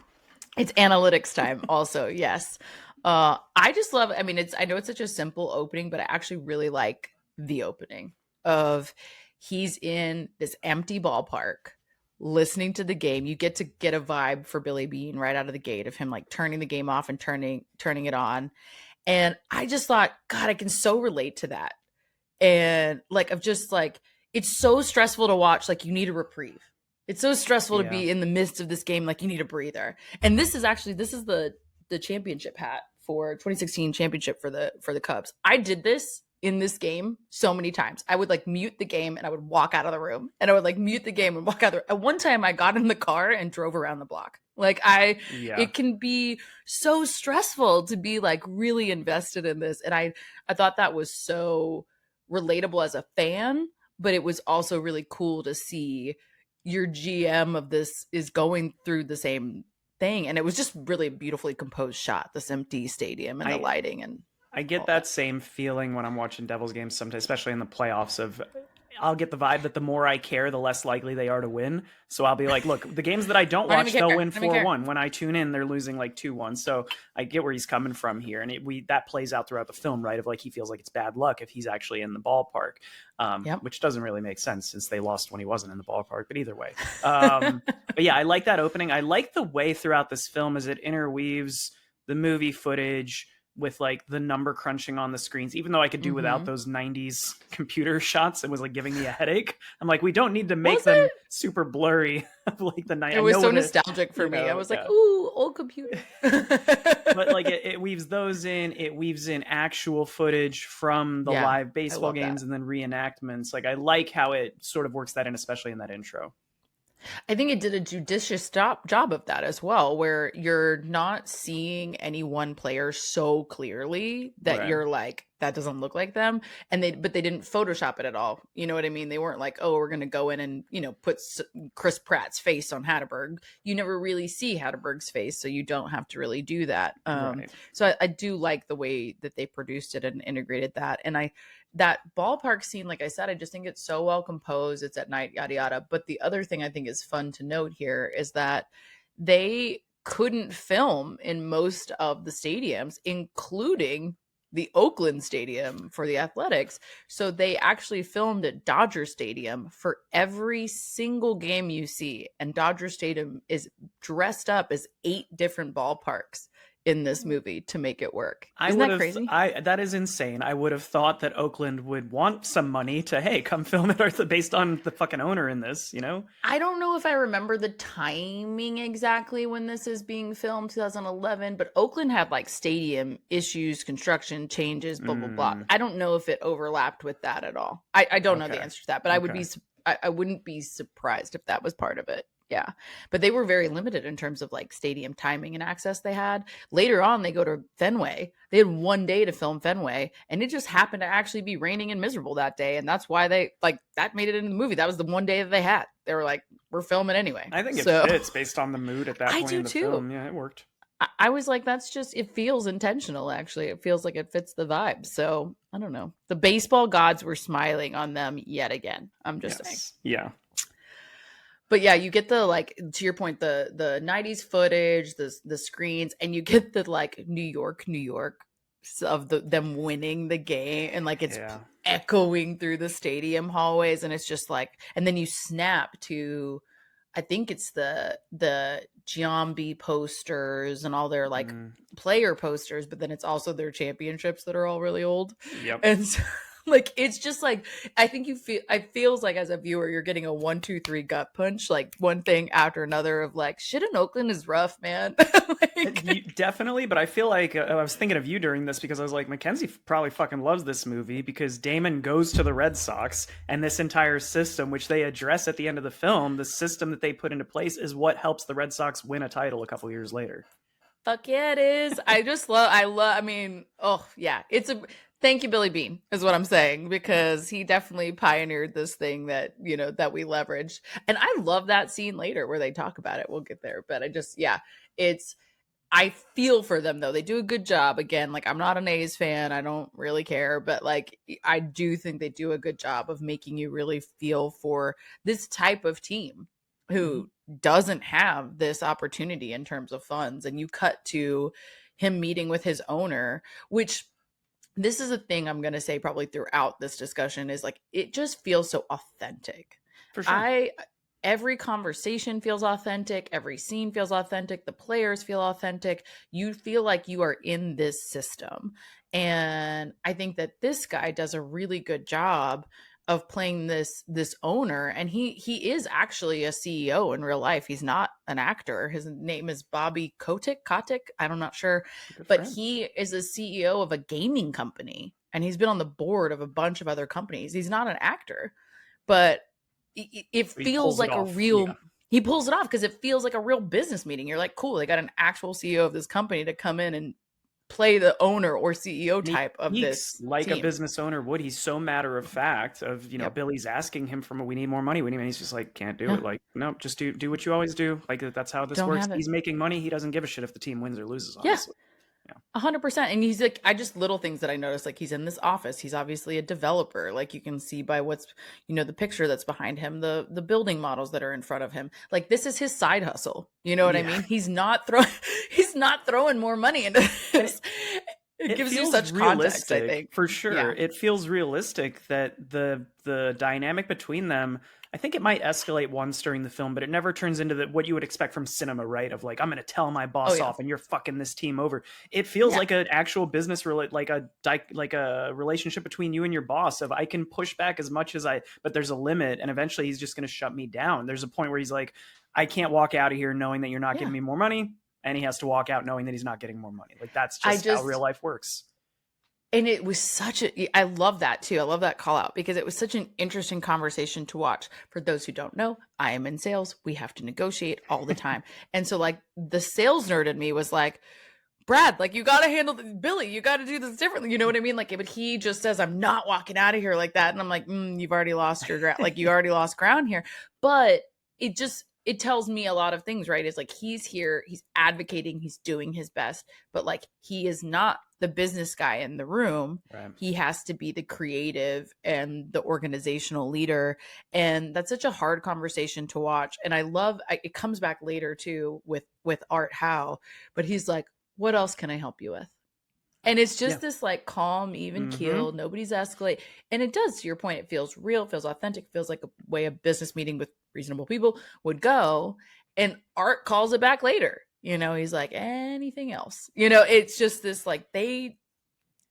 Speaker 2: It's analytics time also, yes. I just love, I know it's such a simple opening, but I actually really like the opening of he's in this empty ballpark listening to the game. You get a vibe for Billy Beane right out of the gate of him like turning the game off and turning it on. And I just thought, God, I can so relate to that. And like, of just like, it's so stressful to watch. Like you need a reprieve. It's so stressful to be in the midst of this game. Like you need a breather. And this is the championship hat for 2016 championship for the Cubs. I did this in this game so many times. I would like mute the game and I would walk out of the room, and I would like mute the game and walk out of the room. At one time I got in the car and drove around the block. Like it can be so stressful to be like really invested in this. And I thought that was so relatable as a fan, but it was also really cool to see your GM of this is going through the same thing. And it was just really a beautifully composed shot, this empty stadium and the lighting. And
Speaker 1: I get that same feeling when I'm watching Devils games sometimes, especially in the playoffs, of I'll get the vibe that the more I care, the less likely they are to win. So I'll be like, look, the games that I don't watch, they'll win 4-1. When I tune in, they're losing like 2-1. So I get where he's coming from here. And that plays out throughout the film, right? Of like, he feels like it's bad luck if he's actually in the ballpark, which doesn't really make sense since they lost when he wasn't in the ballpark. But either way. But yeah, I like that opening. I like the way throughout this film as it interweaves the movie footage with like the number crunching on the screens, even though I could do without those 90s computer shots. It was like giving me a headache. I'm like, we don't need to make them super blurry. Like the night.
Speaker 2: It was so nostalgic for me. I was like, ooh, old computer.
Speaker 1: But like it weaves those in. It weaves in actual footage from the live baseball games and then reenactments. Like I like how it sort of works that in, especially in that intro.
Speaker 2: I think it did a judicious job of that as well, where you're not seeing any one player so clearly that you're like, that doesn't look like them. But they didn't Photoshop it at all. You know what I mean? They weren't like, oh, we're going to go in and, put Chris Pratt's face on Hatterberg. You never really see Hatterberg's face, so you don't have to really do that. So I do like the way that they produced it and integrated that. And that ballpark scene, like I said, I just think it's so well composed. It's at night, yada, yada. But the other thing I think is fun to note here is that they couldn't film in most of the stadiums, including the Oakland Stadium for the Athletics. So they actually filmed at Dodger Stadium for every single game you see. And Dodger Stadium is dressed up as 8 different ballparks in this movie to make it work. Isn't that crazy?
Speaker 1: That is insane. I would have thought that Oakland would want some money to, hey, come film it based on the fucking owner in this,
Speaker 2: I don't know if I remember the timing exactly when this is being filmed, 2011, but Oakland had like stadium issues, construction changes, blah, blah, blah. I don't know if it overlapped with that at all. I don't know the answer to that, but I wouldn't be surprised if that was part of it. Yeah. But they were very limited in terms of like stadium timing and access they had. Later on, they go to Fenway. They had one day to film Fenway, and it just happened to actually be raining and miserable that day. And that's why they like that made it into the movie. That was the one day that they had. They were like, we're filming anyway.
Speaker 1: I think it
Speaker 2: So
Speaker 1: fits based on the mood at that
Speaker 2: I
Speaker 1: point
Speaker 2: do
Speaker 1: in the
Speaker 2: too.
Speaker 1: film. Yeah, it worked.
Speaker 2: I was like, that's just, it feels intentional, actually. It feels like it fits the vibe. So I don't know. The baseball gods were smiling on them yet again. I'm just saying.
Speaker 1: Yeah.
Speaker 2: But yeah, you get the like to your point, the 90s footage, the screens, and you get the like New York of them winning the game, and like it's echoing through the stadium hallways, and it's just like, and then you snap to, I think it's the Giambi posters and all their like player posters, but then it's also their championships that are all really old.
Speaker 1: Yep.
Speaker 2: And so, like it's just like I think it feels like as a viewer you're getting a 1, 2, 3 gut punch, like one thing after another of like shit in Oakland is rough, man.
Speaker 1: Definitely, but I feel like I was thinking of you during this because I was like, Mackenzie probably fucking loves this movie because Damon goes to the Red Sox, and this entire system, which they address at the end of the film, the system that they put into place is what helps the Red Sox win a title a couple years later.
Speaker 2: Fuck yeah, it is. I mean, oh yeah, thank you, Billy Beane, is what I'm saying, because he definitely pioneered this thing that, you know, that we leveraged. And I love that scene later where they talk about it. We'll get there. But I feel for them, though. They do a good job. Again, like, I'm not an A's fan. I don't really care. But, like, I do think they do a good job of making you really feel for this type of team who doesn't have this opportunity in terms of funds. And you cut to him meeting with his owner, which this is a thing I'm going to say probably throughout this discussion is like, it just feels so authentic.
Speaker 1: For sure.
Speaker 2: Every conversation feels authentic. Every scene feels authentic. The players feel authentic. You feel like you are in this system. And I think that this guy does a really good job of playing this owner. And he is actually a CEO in real life. He's not an actor. His name is Bobby Kotick. I'm not sure. But he is a CEO of a gaming company. And he's been on the board of a bunch of other companies. He's not an actor. But it feels like a real, he pulls it off because it feels like a real business meeting. You're like, cool, they got an actual CEO of this company to come in and play the owner or CEO type of this
Speaker 1: like
Speaker 2: team.
Speaker 1: A business owner would. He's so matter of fact of, you know, Billy's asking him we need more money. And he's just like, can't do it. Like, no, just do what you always do. Like, that's how this works. He's making money. He doesn't give a shit if the team wins or loses, honestly.
Speaker 2: 100%. And he's like, just little things that I noticed, like he's in this office. He's obviously a developer. Like you can see by what's, you know, the picture that's behind him, the building models that are in front of him. Like this is his side hustle. You know what I mean? He's not throwing more money into this. It gives you such context, I think.
Speaker 1: For sure. Yeah. It feels realistic that the dynamic between them, I think it might escalate once during the film, but it never turns into what you would expect from cinema, right? Of like, I'm going to tell my boss off and you're fucking this team over. It feels like an actual business, like a relationship between you and your boss of I can push back as much as but there's a limit. And eventually he's just going to shut me down. There's a point where he's like, I can't walk out of here knowing that you're not giving me more money. And he has to walk out knowing that he's not getting more money. Like that's just how real life works.
Speaker 2: And it was I love that too. I love that call out because it was such an interesting conversation to watch. For those who don't know, I am in sales. We have to negotiate all the time. And so like the sales nerd in me was like, Brad, like you got to handle Billy, you got to do this differently. You know what I mean? Like, but he just says, I'm not walking out of here like that. And I'm like, you've already lost your ground. Like you already lost ground here. But it tells me a lot of things, right? It's like, he's here, he's advocating, he's doing his best, but like, he is not the business guy in the room. Right. He has to be the creative and the organizational leader. And that's such a hard conversation to watch. And I love, it comes back later too with Art Howe, but he's like, what else can I help you with? And it's just this like calm, even keel, nobody's escalate. And it does, to your point, it feels real, feels authentic, feels like a way a business meeting with reasonable people would go. And Art calls it back later. You know, he's like, anything else? You know, it's just this like they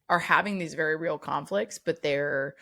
Speaker 2: are having these very real conflicts, but they're,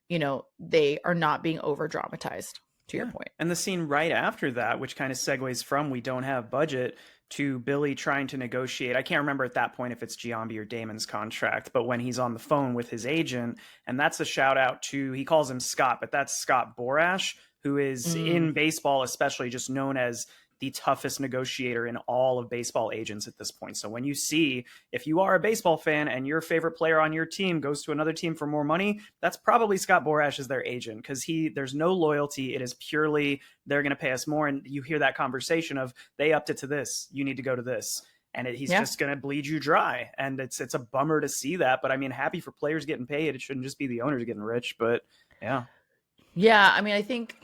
Speaker 2: you know, they are not being over dramatized, to your point.
Speaker 1: And the scene right after that, which kind of segues from we don't have budget to Billy trying to negotiate. I can't remember at that point if it's Giambi or Damon's contract, but when he's on the phone with his agent, and that's a shout out to, he calls him Scott, but that's Scott Borash, who is in baseball, especially, just known as the toughest negotiator in all of baseball agents at this point. So when you see, if you are a baseball fan and your favorite player on your team goes to another team for more money, that's probably Scott Borash as their agent, because there's no loyalty. It is purely, they're going to pay us more. And you hear that conversation of, they upped it to this, you need to go to this. And he's just going to bleed you dry. And it's a bummer to see that. But I mean, happy for players getting paid. It shouldn't just be the owners getting rich. But yeah.
Speaker 2: Yeah, I mean, I think,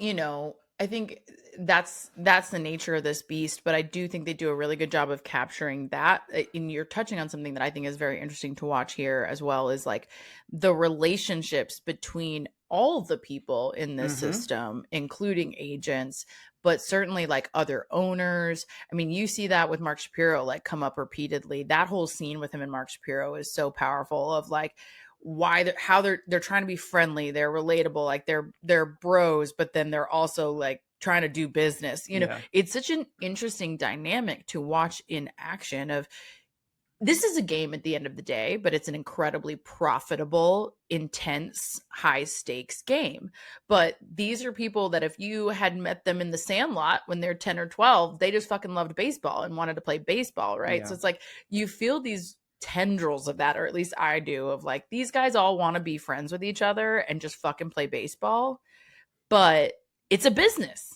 Speaker 2: I think that's the nature of this beast, but I do think they do a really good job of capturing that. And you're touching on something that I think is very interesting to watch here as well, is like the relationships between all the people in this system, including agents, but certainly like other owners. I mean, you see that with Mark Shapiro like come up repeatedly. That whole scene with him and Mark Shapiro is so powerful, of like how they're trying to be friendly, they're relatable, like they're bros, but then they're also like trying to do business. It's such an interesting dynamic to watch in action. Of this is a game at the end of the day, but it's an incredibly profitable, intense, high stakes game. But these are people that if you had met them in the Sandlot when they're 10 or 12, they just fucking loved baseball and wanted to play baseball, right? So it's like you feel these tendrils of that, or at least I do, of like, these guys all want to be friends with each other and just fucking play baseball, but it's a business,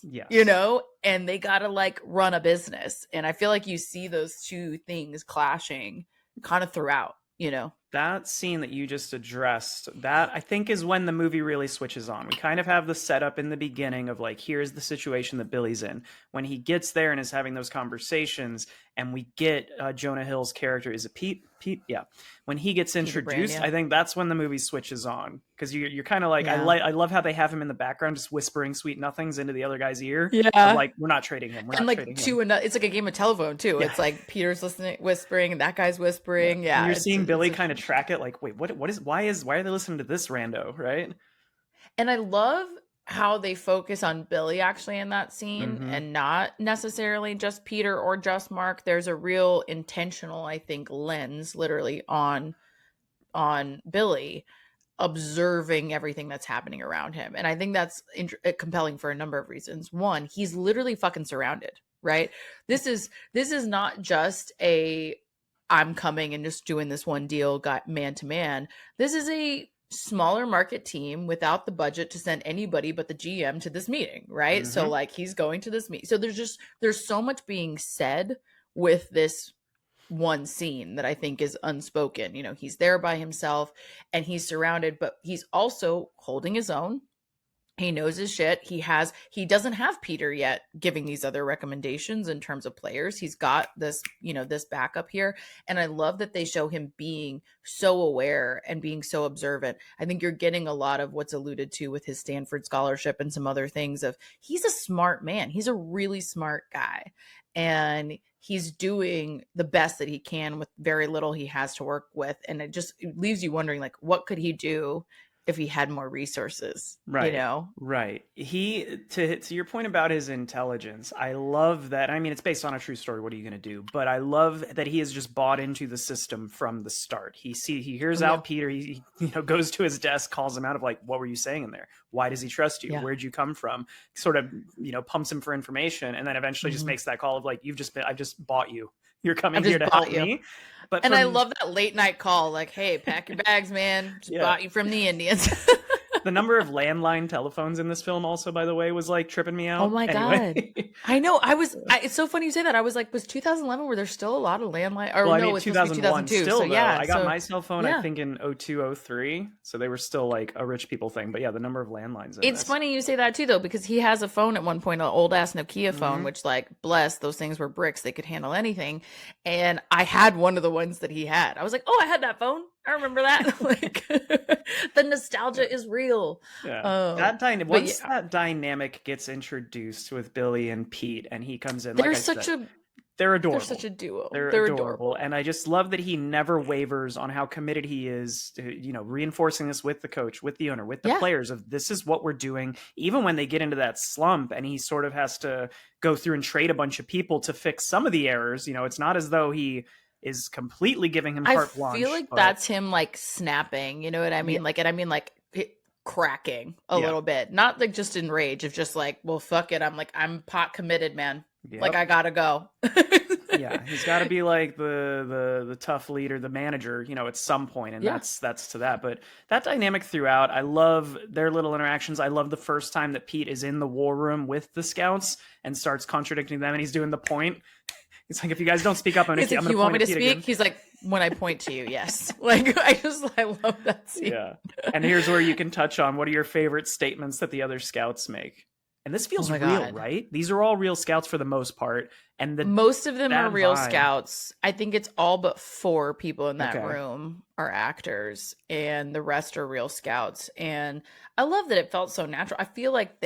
Speaker 2: and they gotta like run a business. And I feel like you see those two things clashing kind of throughout.
Speaker 1: That scene that you just addressed, that I think is when the movie really switches on. We kind of have the setup in the beginning of like, here's the situation that Billy's in. When he gets there and is having those conversations, and we get Jonah Hill's character, is it Pete? Yeah. When he gets introduced, I think that's when the movie switches on, because you're kind of like, I love how they have him in the background just whispering sweet nothings into the other guy's ear. Like, we're not trading him. We're not trading him.
Speaker 2: It's like a game of telephone too. It's like Peter's listening, whispering, and that guy's whispering.
Speaker 1: And you're seeing Billy kind of track it, like, wait, why are they listening to this rando, right?
Speaker 2: And I love how they focus on Billy actually in that scene, and not necessarily just Peter or just Mark. There's a real intentional, I think, lens literally on Billy, observing everything that's happening around him. And I think that's compelling for a number of reasons. One, he's literally fucking surrounded, right? This is not just I'm coming and just doing this one deal, got man to man. This is a smaller market team without the budget to send anybody but the GM to this meeting, right? So like, he's going to this meeting. So there's so much being said with this one scene that I think is unspoken. He's there by himself and he's surrounded, but he's also holding his own. He knows his shit. He doesn't have Peter yet giving these other recommendations in terms of players. He's got this, this backup here. And I love that they show him being so aware and being so observant. I think you're getting a lot of what's alluded to with his Stanford scholarship and some other things of, he's a smart man. He's a really smart guy. And he's doing the best that he can with very little he has to work with. And it leaves you wondering, like, what could he do if he had more resources,
Speaker 1: right? Right. To your point about his intelligence, I love that. I mean, it's based on a true story. What are you going to do? But I love that he has just bought into the system from the start. He hears out Peter. He goes to his desk, calls him out of like, what were you saying in there? Why does he trust you? Where'd you come from? Sort of, pumps him for information, and then eventually just makes that call of like, I've just bought you. You're coming here to help me.
Speaker 2: I love that late night call, like, hey, pack your bags, man. Just bought you from the Indians.
Speaker 1: The number of landline telephones in this film also, by the way, was like tripping me out.
Speaker 2: Oh my God. I know. It's so funny you say that. I was like, was 2011, were there still a lot of landline? Or
Speaker 1: well,
Speaker 2: no, it's
Speaker 1: 2001 still,
Speaker 2: so, yeah.
Speaker 1: I got my cell phone, I think in 02, 03. So they were still like a rich people thing. But yeah, the number of landlines.
Speaker 2: It's funny you say that too, though, because he has a phone at one point, an old ass Nokia phone, which like, bless, those things were bricks. They could handle anything. And I had one of the ones that he had. I was like, oh, I had that phone. I remember that. Like, the nostalgia is real.
Speaker 1: Yeah. That dynamic gets introduced with Billy and Pete, and he comes in, they're adorable.
Speaker 2: They're such a duo.
Speaker 1: They're adorable. And I just love that he never wavers on how committed he is to, reinforcing this with the coach, with the owner, with the players of this is what we're doing. Even when they get into that slump and he sort of has to go through and trade a bunch of people to fix some of the errors, it's not as though he is completely giving him carte blanche.
Speaker 2: I feel like that's him like snapping, you know what I mean? Yeah. Like, and I mean like cracking a
Speaker 1: Yeah.
Speaker 2: little bit, not like just in rage of just like, well, fuck it, I'm pot committed, man. Like
Speaker 1: Yep.
Speaker 2: I gotta go.
Speaker 1: Yeah, he's got to be like the tough leader, the manager, you know, at some point, and
Speaker 2: Yeah.
Speaker 1: that's to that. But that dynamic throughout, I love their little interactions. I love the first time that Pete is in the war room with the scouts and starts contradicting them, and he's doing the point. He's like, if you guys don't speak up, I'm
Speaker 2: He's
Speaker 1: gonna
Speaker 2: like, you want me
Speaker 1: point
Speaker 2: to
Speaker 1: at Pete
Speaker 2: speak?
Speaker 1: again.
Speaker 2: He's like, when I point to you, yes. Like I love that scene.
Speaker 1: Yeah, and here's where you can touch on what are your favorite statements that the other scouts make. And this feels
Speaker 2: my
Speaker 1: real,
Speaker 2: God.
Speaker 1: right? These are all real scouts for the most part, and
Speaker 2: Most of them are
Speaker 1: that
Speaker 2: real
Speaker 1: vibe-
Speaker 2: scouts. I think it's all but 4 people in that
Speaker 1: Okay.
Speaker 2: room are actors, and the rest are real scouts. And I love that it felt so natural. I feel like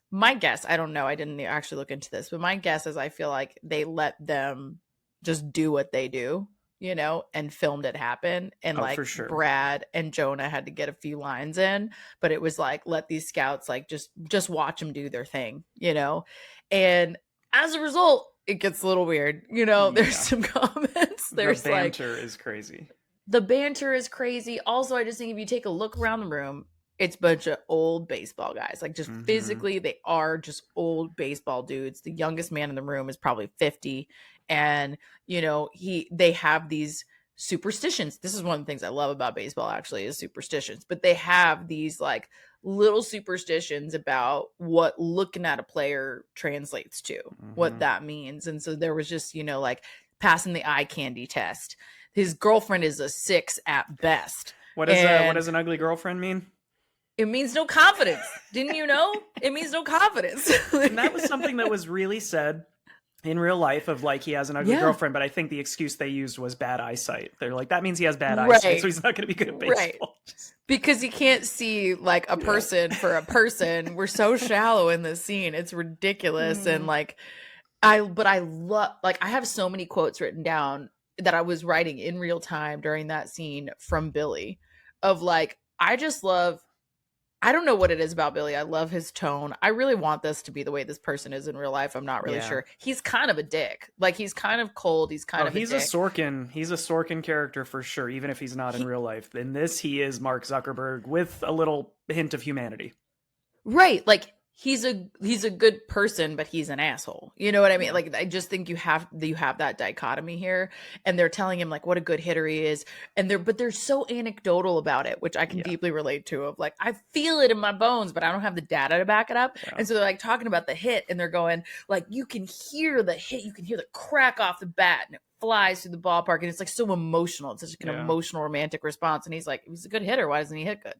Speaker 2: my guess, I don't know, I didn't actually look into this, but my guess is I feel like they let them just do what they do, you know, and filmed it happen. And
Speaker 1: Oh,
Speaker 2: like
Speaker 1: for sure.
Speaker 2: Brad and Jonah had to get a few lines in, but it was like, let these scouts like just watch them do their thing, you know? And as a result, it gets a little weird. You know, there's
Speaker 1: Yeah.
Speaker 2: some comments. There's
Speaker 1: the banter is crazy.
Speaker 2: The banter is crazy. Also, I just think if you take a look around the room, it's a bunch of old baseball guys. Like just physically, they are just old baseball dudes. The youngest man in the room is probably 50. And, you know, they have these superstitions. This is one of the things I love about baseball actually is superstitions. But they have these like little superstitions about what looking at a player translates to, what that means. And so there was just, you know, like passing the eye candy test. His girlfriend is a 6 at best.
Speaker 1: What does an ugly girlfriend mean?
Speaker 2: It means no confidence. Didn't you know? It means no confidence.
Speaker 1: And that was something that was really said in real life of like he has an ugly girlfriend, but I think the excuse they used was bad eyesight. They're like, that means he has bad eyesight, so he's not going to be good at baseball.
Speaker 2: Right. Because he can't see like a person for a person. We're so shallow in this scene. It's ridiculous. And like I love, like I have so many quotes written down that I was writing in real time during that scene from Billy of like, I don't know what it is about Billy. I love his tone. I really want this to be the way this person is in real life. I'm not really sure. He's kind of a dick. Like he's kind of cold. He's kind of a dick.
Speaker 1: He's a Sorkin character for sure, even if he's not in real life. In this, he is Mark Zuckerberg with a little hint of humanity.
Speaker 2: Right. Like he's a good person, but he's an asshole. You know what I mean? Like I just think you have that dichotomy here, and they're telling him like what a good hitter he is, and they're so anecdotal about it, which I can deeply relate to. Of like I feel it in my bones, but I don't have the data to back it up. And so they're like talking about the hit, and they're going like you can hear the hit, you can hear the crack off the bat, and it flies through the ballpark, and it's like so emotional. It's such an emotional, romantic response. And he's like, he's a good hitter. Why doesn't he hit good?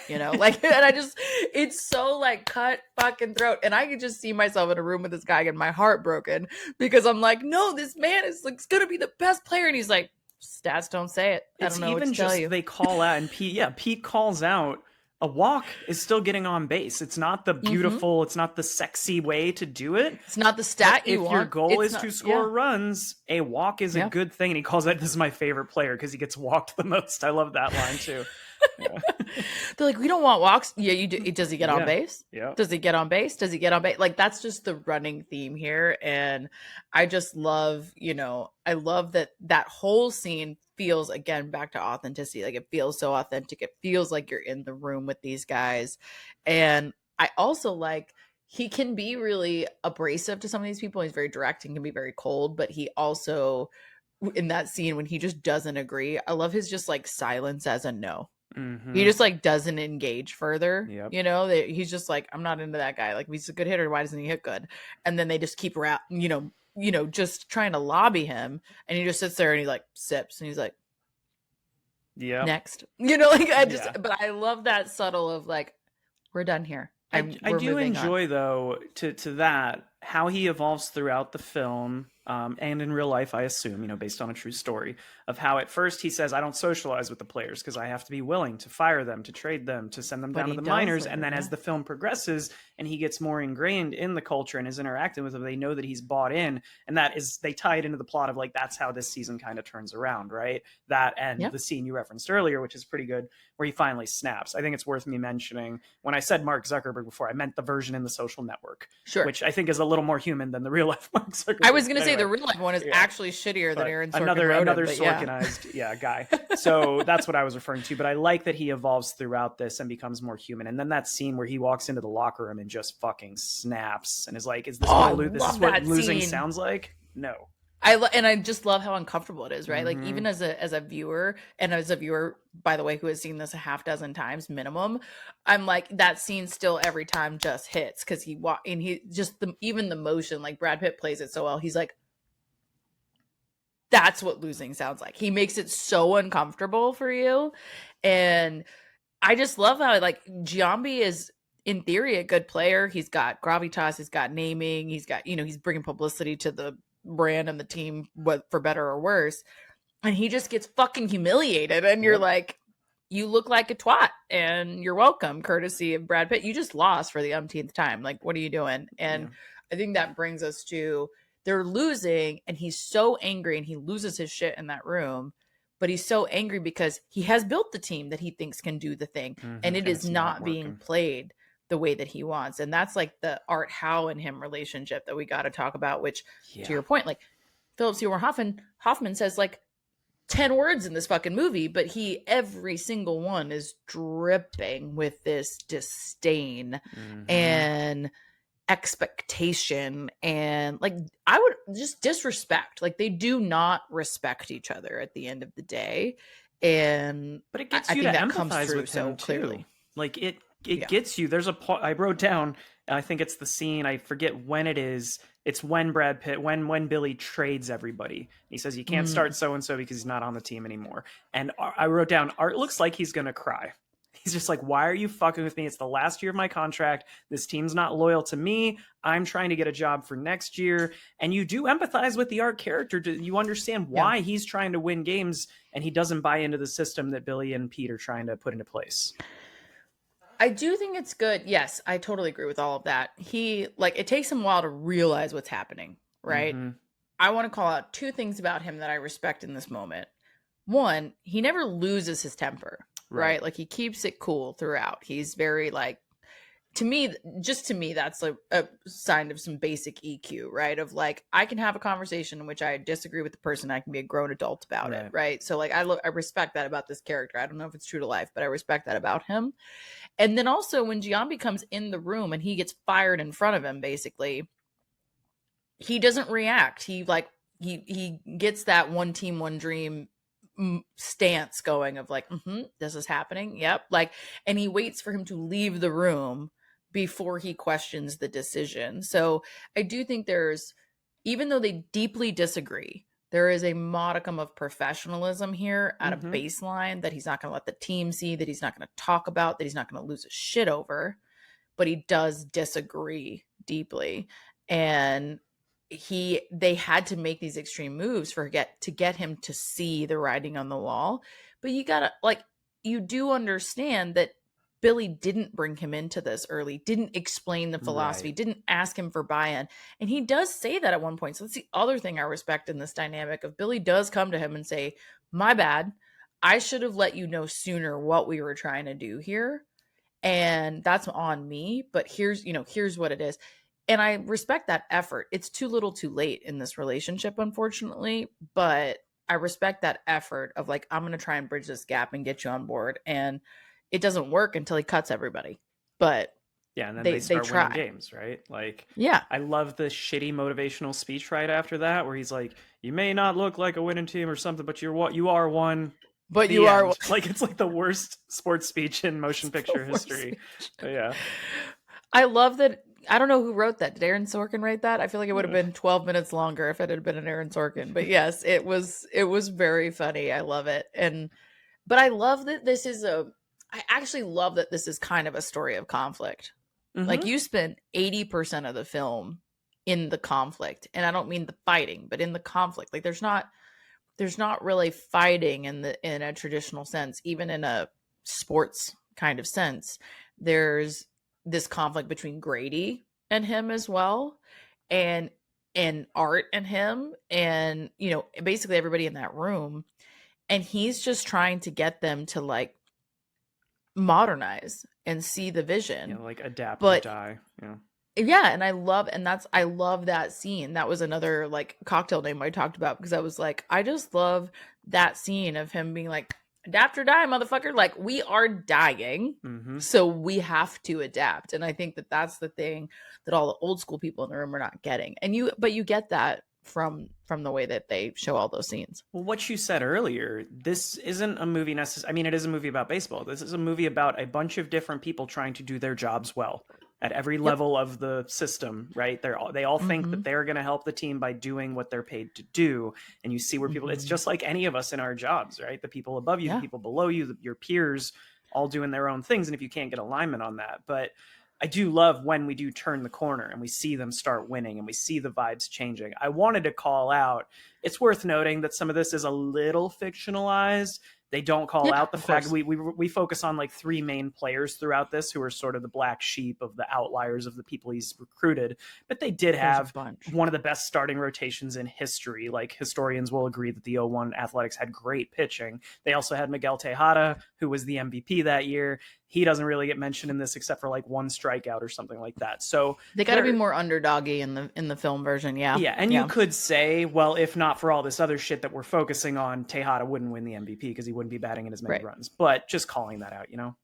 Speaker 2: You know, like, and it's so like cut fucking throat. And I could just see myself in a room with this guy getting my heart broken because I'm like, no, this man is like going to be the best player. And he's like, stats don't say it. I don't know what to tell you.
Speaker 1: They call out, and Pete calls out a walk is still getting on base. It's not the beautiful, it's not the sexy way to do it.
Speaker 2: It's not the stat you want.
Speaker 1: If your goal is to score runs, a walk is a good thing. And he calls that, this is my favorite player because he gets walked the most. I love that line too.
Speaker 2: They're like, we don't want walks. Yeah, you do. Does he get on base?
Speaker 1: Yeah.
Speaker 2: Does he get on base? Does he get on base? Like that's just the running theme here. And I just love, you know, I love that whole scene feels again back to authenticity. Like it feels so authentic. It feels like you're in the room with these guys. And I also like he can be really abrasive to some of these people. He's very direct and can be very cold, but he also in that scene when he just doesn't agree, I love his just like silence as a no. He just like doesn't engage further. You know, he's just like, I'm not into that guy. Like if he's a good hitter, why doesn't he hit good? And then they just keep just trying to lobby him, and he just sits there and he like sips and he's like, next. You know, like but I love that subtle of like, we're done here.
Speaker 1: I do enjoy though to that how he evolves throughout the film. And in real life, I assume, you know, based on a true story of how at first he says, I don't socialize with the players because I have to be willing to fire them, to trade them, to send them down to the minors. And then as the film progresses and he gets more ingrained in the culture and is interacting with them, they know that he's bought in. And that is, they tie it into the plot of like, that's how this season kind of turns around, right? That and the scene you referenced earlier, which is pretty good, where he finally snaps. I think it's worth me mentioning when I said Mark Zuckerberg before, I meant the version in The Social Network, which I think is a little more human than the real life Mark Zuckerberg.
Speaker 2: I was gonna say the real life one is actually shittier than Aaron Sorkin
Speaker 1: another Sorkinized guy. So that's what I was referring to. But I like that he evolves throughout this and becomes more human. And then that scene where he walks into the locker room and just fucking snaps and is like, "Is this what losing sounds like?" No.
Speaker 2: I just love how uncomfortable it is, right? Like even as a viewer, and as a viewer, by the way, who has seen this a half dozen times minimum, I'm like, that scene still every time just hits, because he just even the motion, like Brad Pitt plays it so well. He's like, that's what losing sounds like. He makes it so uncomfortable for you, and I just love how like Giambi is in theory a good player. He's got gravitas, he's got naming, he's got he's bringing publicity to the brand and the team, for better or worse, and he just gets fucking humiliated, and you're like, you look like a twat, and you're welcome, courtesy of Brad Pitt. You just lost for the umpteenth time. Like, what are you doing? And I think that brings us to, they're losing, and he's so angry, and he loses his shit in that room, but he's so angry because he has built the team that he thinks can do the thing, and it is not being played the way that he wants. And that's like the Art Howe and him relationship that we got to talk about, which to your point, like Philip Seymour Hoffman says like 10 words in this fucking movie, but every single one is dripping with this disdain and expectation, and like, I would just disrespect. Like, they do not respect each other at the end of the day. But
Speaker 1: it gets you to empathize with him so clearly. Like it gets you. There's I wrote down, I think it's the scene, I forget when it is. It's when Brad Pitt, when Billy trades everybody. He says, you can't start so-and-so because he's not on the team anymore. And I wrote down, Art looks like he's going to cry. He's just like, why are you fucking with me? It's the last year of my contract. This team's not loyal to me. I'm trying to get a job for next year. And you do empathize with the Art character. You understand why he's trying to win games, and he doesn't buy into the system that Billy and Pete are trying to put into place.
Speaker 2: I do think it's good. Yes, I totally agree with all of that. It takes him a while to realize what's happening, right? I want to call out two things about him that I respect in this moment. One, he never loses his temper, right? Like, he keeps it cool throughout. He's very like, to me, that's a sign of some basic EQ, right? Of like, I can have a conversation in which I disagree with the person. I can be a grown adult about it, right? So like, I respect that about this character. I don't know if it's true to life, but I respect that about him. And then also when Giambi comes in the room and he gets fired in front of him, basically, he doesn't react. He gets that one team, one dream stance going of like, this is happening. Yep. Like, and he waits for him to leave the room before he questions the decision. So I do think even though they deeply disagree, there is a modicum of professional here at a baseline that he's not going to let the team see, that he's not going to talk about, that he's not going to lose his shit over, but he does disagree deeply. And they had to make these extreme moves to get him to see the writing on the wall. But you do understand that Billy didn't bring him into this early, didn't explain the philosophy, didn't ask him for buy-in. And he does say that at one point. So that's the other thing I respect in this dynamic of Billy does come to him and say, my bad. I should have let you know sooner what we were trying to do here. And that's on me. But here's what it is. And I respect that effort. It's too little too late in this relationship, unfortunately. But I respect that effort of like, I'm going to try and bridge this gap and get you on board. And it doesn't work until he cuts everybody. But
Speaker 1: and then they start winning games, right? Like, I love the shitty motivational speech right after that, where he's like, you may not look like a winning team or something, but you are one.
Speaker 2: But you are one.
Speaker 1: Like, it's like the worst sports speech in motion picture history. Yeah.
Speaker 2: I love that. I don't know who wrote that. Did Aaron Sorkin write that? I feel like it would have been 12 minutes longer if it had been an Aaron Sorkin. But yes, it was very funny. I love it. But I love that I actually love that this is kind of a story of conflict. Like, you spend 80% of the film in the conflict. And I don't mean the fighting, but in the conflict. Like, there's not really fighting in a traditional sense, even in a sports kind of sense. There's this conflict between Grady and him as well, and Art and him, and basically everybody in that room. And he's just trying to get them to like modernize and see the vision,
Speaker 1: like adapt or die.
Speaker 2: Yeah, and I love that scene. That was another like cocktail name I talked about because I was like, I just love that scene of him being like, adapt or die, motherfucker. Like we are dying,
Speaker 1: Mm-hmm.
Speaker 2: so we have to adapt. And I think that that's the thing that all the old school people in the room are not getting. And you get that from the way that they show all those scenes.
Speaker 1: Well, what you said earlier, this isn't a movie necessarily. I mean, it is a movie about baseball. This is a movie about a bunch of different people trying to do their jobs well at every
Speaker 2: Yep.
Speaker 1: level of the system, right? They all think
Speaker 2: Mm-hmm.
Speaker 1: that they're going to help the team by doing what they're paid to do. And you see where people, it's
Speaker 2: Mm-hmm.
Speaker 1: just like any of us in our jobs, right? The people above you, the
Speaker 2: Yeah.
Speaker 1: people below you, your peers, all doing their own things. And if you can't get alignment on that, but I do love when we do turn the corner and we see them start winning and we see the vibes changing. I wanted to call out, it's worth noting that some of this is a little fictionalized. They don't call
Speaker 2: Yeah,
Speaker 1: out the
Speaker 2: of
Speaker 1: fact
Speaker 2: course.
Speaker 1: we focus on like three main players throughout this who are sort of the black sheep of the outliers of the people he's recruited, but they did
Speaker 2: There's a
Speaker 1: have
Speaker 2: bunch.
Speaker 1: one of the best starting rotations in history. Like historians will agree that the 01 Athletics had great pitching. They also had Miguel Tejada, who was the MVP that year. He doesn't really get mentioned in this except for like one strikeout or something like that. So
Speaker 2: They got to be more underdoggy in the film version. Yeah.
Speaker 1: yeah, and you
Speaker 2: Yeah.
Speaker 1: could say, well, if not for all this other shit that we're focusing on, Tejada wouldn't win the MVP because he wouldn't be batting in as many
Speaker 2: Right.
Speaker 1: runs. But just calling that out, you know?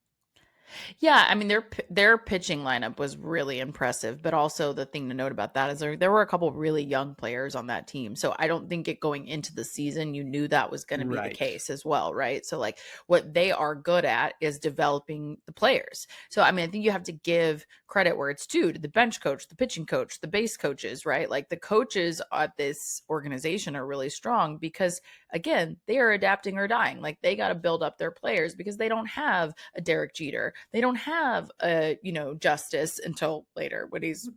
Speaker 2: Yeah, I mean their pitching lineup was really impressive, but also the thing to note about that is there were a couple really young players on that team. So I don't think it going into the season you knew that was going to be the
Speaker 1: Right.
Speaker 2: case as well, right? So like what they are good at is developing the players. So I mean I think you have to give credit where it's due to the bench coach, the pitching coach, the base coaches, right? Like the coaches at this organization are really strong because again, they are adapting or dying. Like they got to build up their players because they don't have a Derek Jeter. They don't have a, Justice until later when he's,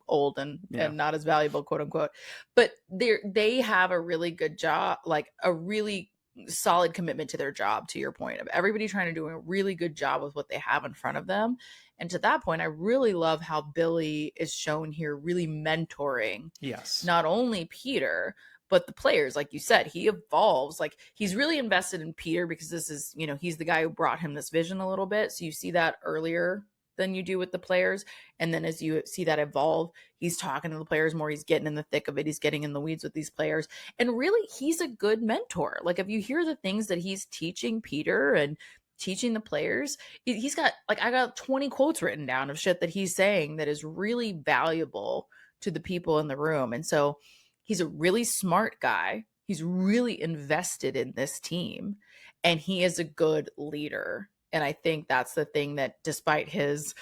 Speaker 2: old and not as valuable, quote unquote. But they have a really good job, like a really solid commitment to their job, to your point of everybody trying to do a really good job with what they have in front of them. And to that point, I really love how Billy is shown here really mentoring
Speaker 1: Yes.
Speaker 2: not only Peter, but the players. Like you said, he evolves. Like he's really invested in Peter because this is, he's the guy who brought him this vision a little bit. So you see that earlier than you do with the players. And then as you see that evolve, he's talking to the players more. He's getting in the thick of it. He's getting in the weeds with these players. And really, he's a good mentor. Like if you hear the things that he's teaching Peter and teaching the players, he's got like, I got 20 quotes written down of shit that he's saying that is really valuable to the people in the room. And so he's a really smart guy. He's really invested in this team and he is a good leader. And I think that's the thing that despite his,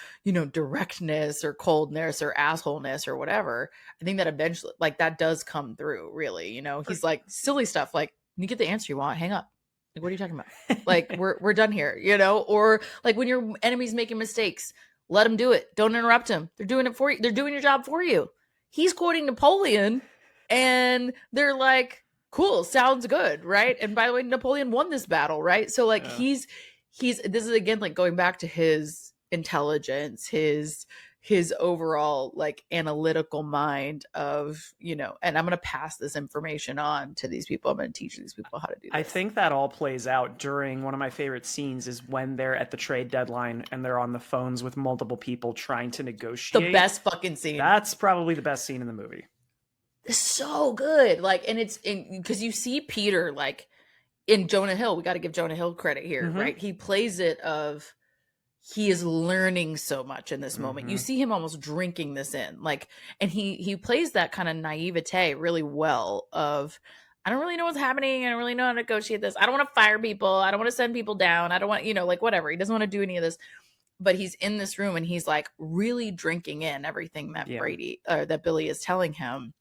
Speaker 2: directness or coldness or assholeness or whatever, I think that eventually like that does come through really, he's like silly stuff. Like you get the answer you want, hang up. Like, what are you talking about? Like we're done here, or like when your enemy's making mistakes, let them do it. Don't interrupt them. They're doing it for you. They're doing your job for you. He's quoting Napoleon and they're like, cool, sounds good, right? And by the way, Napoleon won this battle, right? So like he's this is again like going back to his intelligence, his overall like analytical mind of, and I'm going to pass this information on to these people. I'm going to teach these people how to do this.
Speaker 1: I think that all plays out during one of my favorite scenes is when they're at the trade deadline and they're on the phones with multiple people trying to negotiate.
Speaker 2: The best fucking scene.
Speaker 1: That's probably the best scene in the movie.
Speaker 2: So good. Like, and it's because you see Peter like in Jonah Hill. We got to give Jonah Hill credit here, right? He plays it of he is learning so much in this moment. You see him almost drinking this in, like, and he plays that kind of naivete really well. Of I don't really know what's happening. I don't really know how to negotiate this. I don't want to fire people. I don't want to send people down. I don't want, like whatever. He doesn't want to do any of this. But he's in this room and he's like really drinking in everything that that Billy is telling him.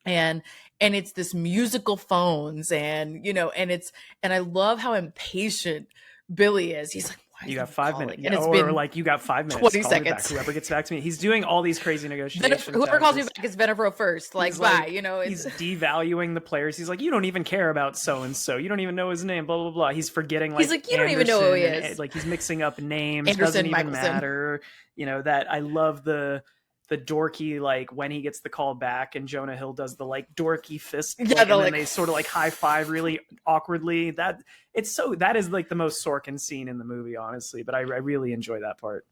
Speaker 2: And it's this musical phones and and I love how impatient Billy is. He's like,
Speaker 1: you got 5 minutes.
Speaker 2: And it's
Speaker 1: or
Speaker 2: been
Speaker 1: like you got 5 minutes.
Speaker 2: 20
Speaker 1: Call me back.
Speaker 2: seconds.
Speaker 1: Whoever gets back to me. He's doing all these crazy negotiations.
Speaker 2: Whoever calls me back is Venevro first. Like, bye.
Speaker 1: He's devaluing the players. He's like, you don't even care about so and so. You don't even know his name. Blah blah blah. He's forgetting. Like,
Speaker 2: he's like, you don't even know who he is.
Speaker 1: Like he's mixing up names.
Speaker 2: Anderson,
Speaker 1: doesn't even
Speaker 2: Michelson.
Speaker 1: matter. That I love the dorky, like when he gets the call back and Jonah Hill does the like dorky fist and then they sort of like high five really awkwardly. That is like the most Sorkin scene in the movie, honestly, but I really enjoy that part.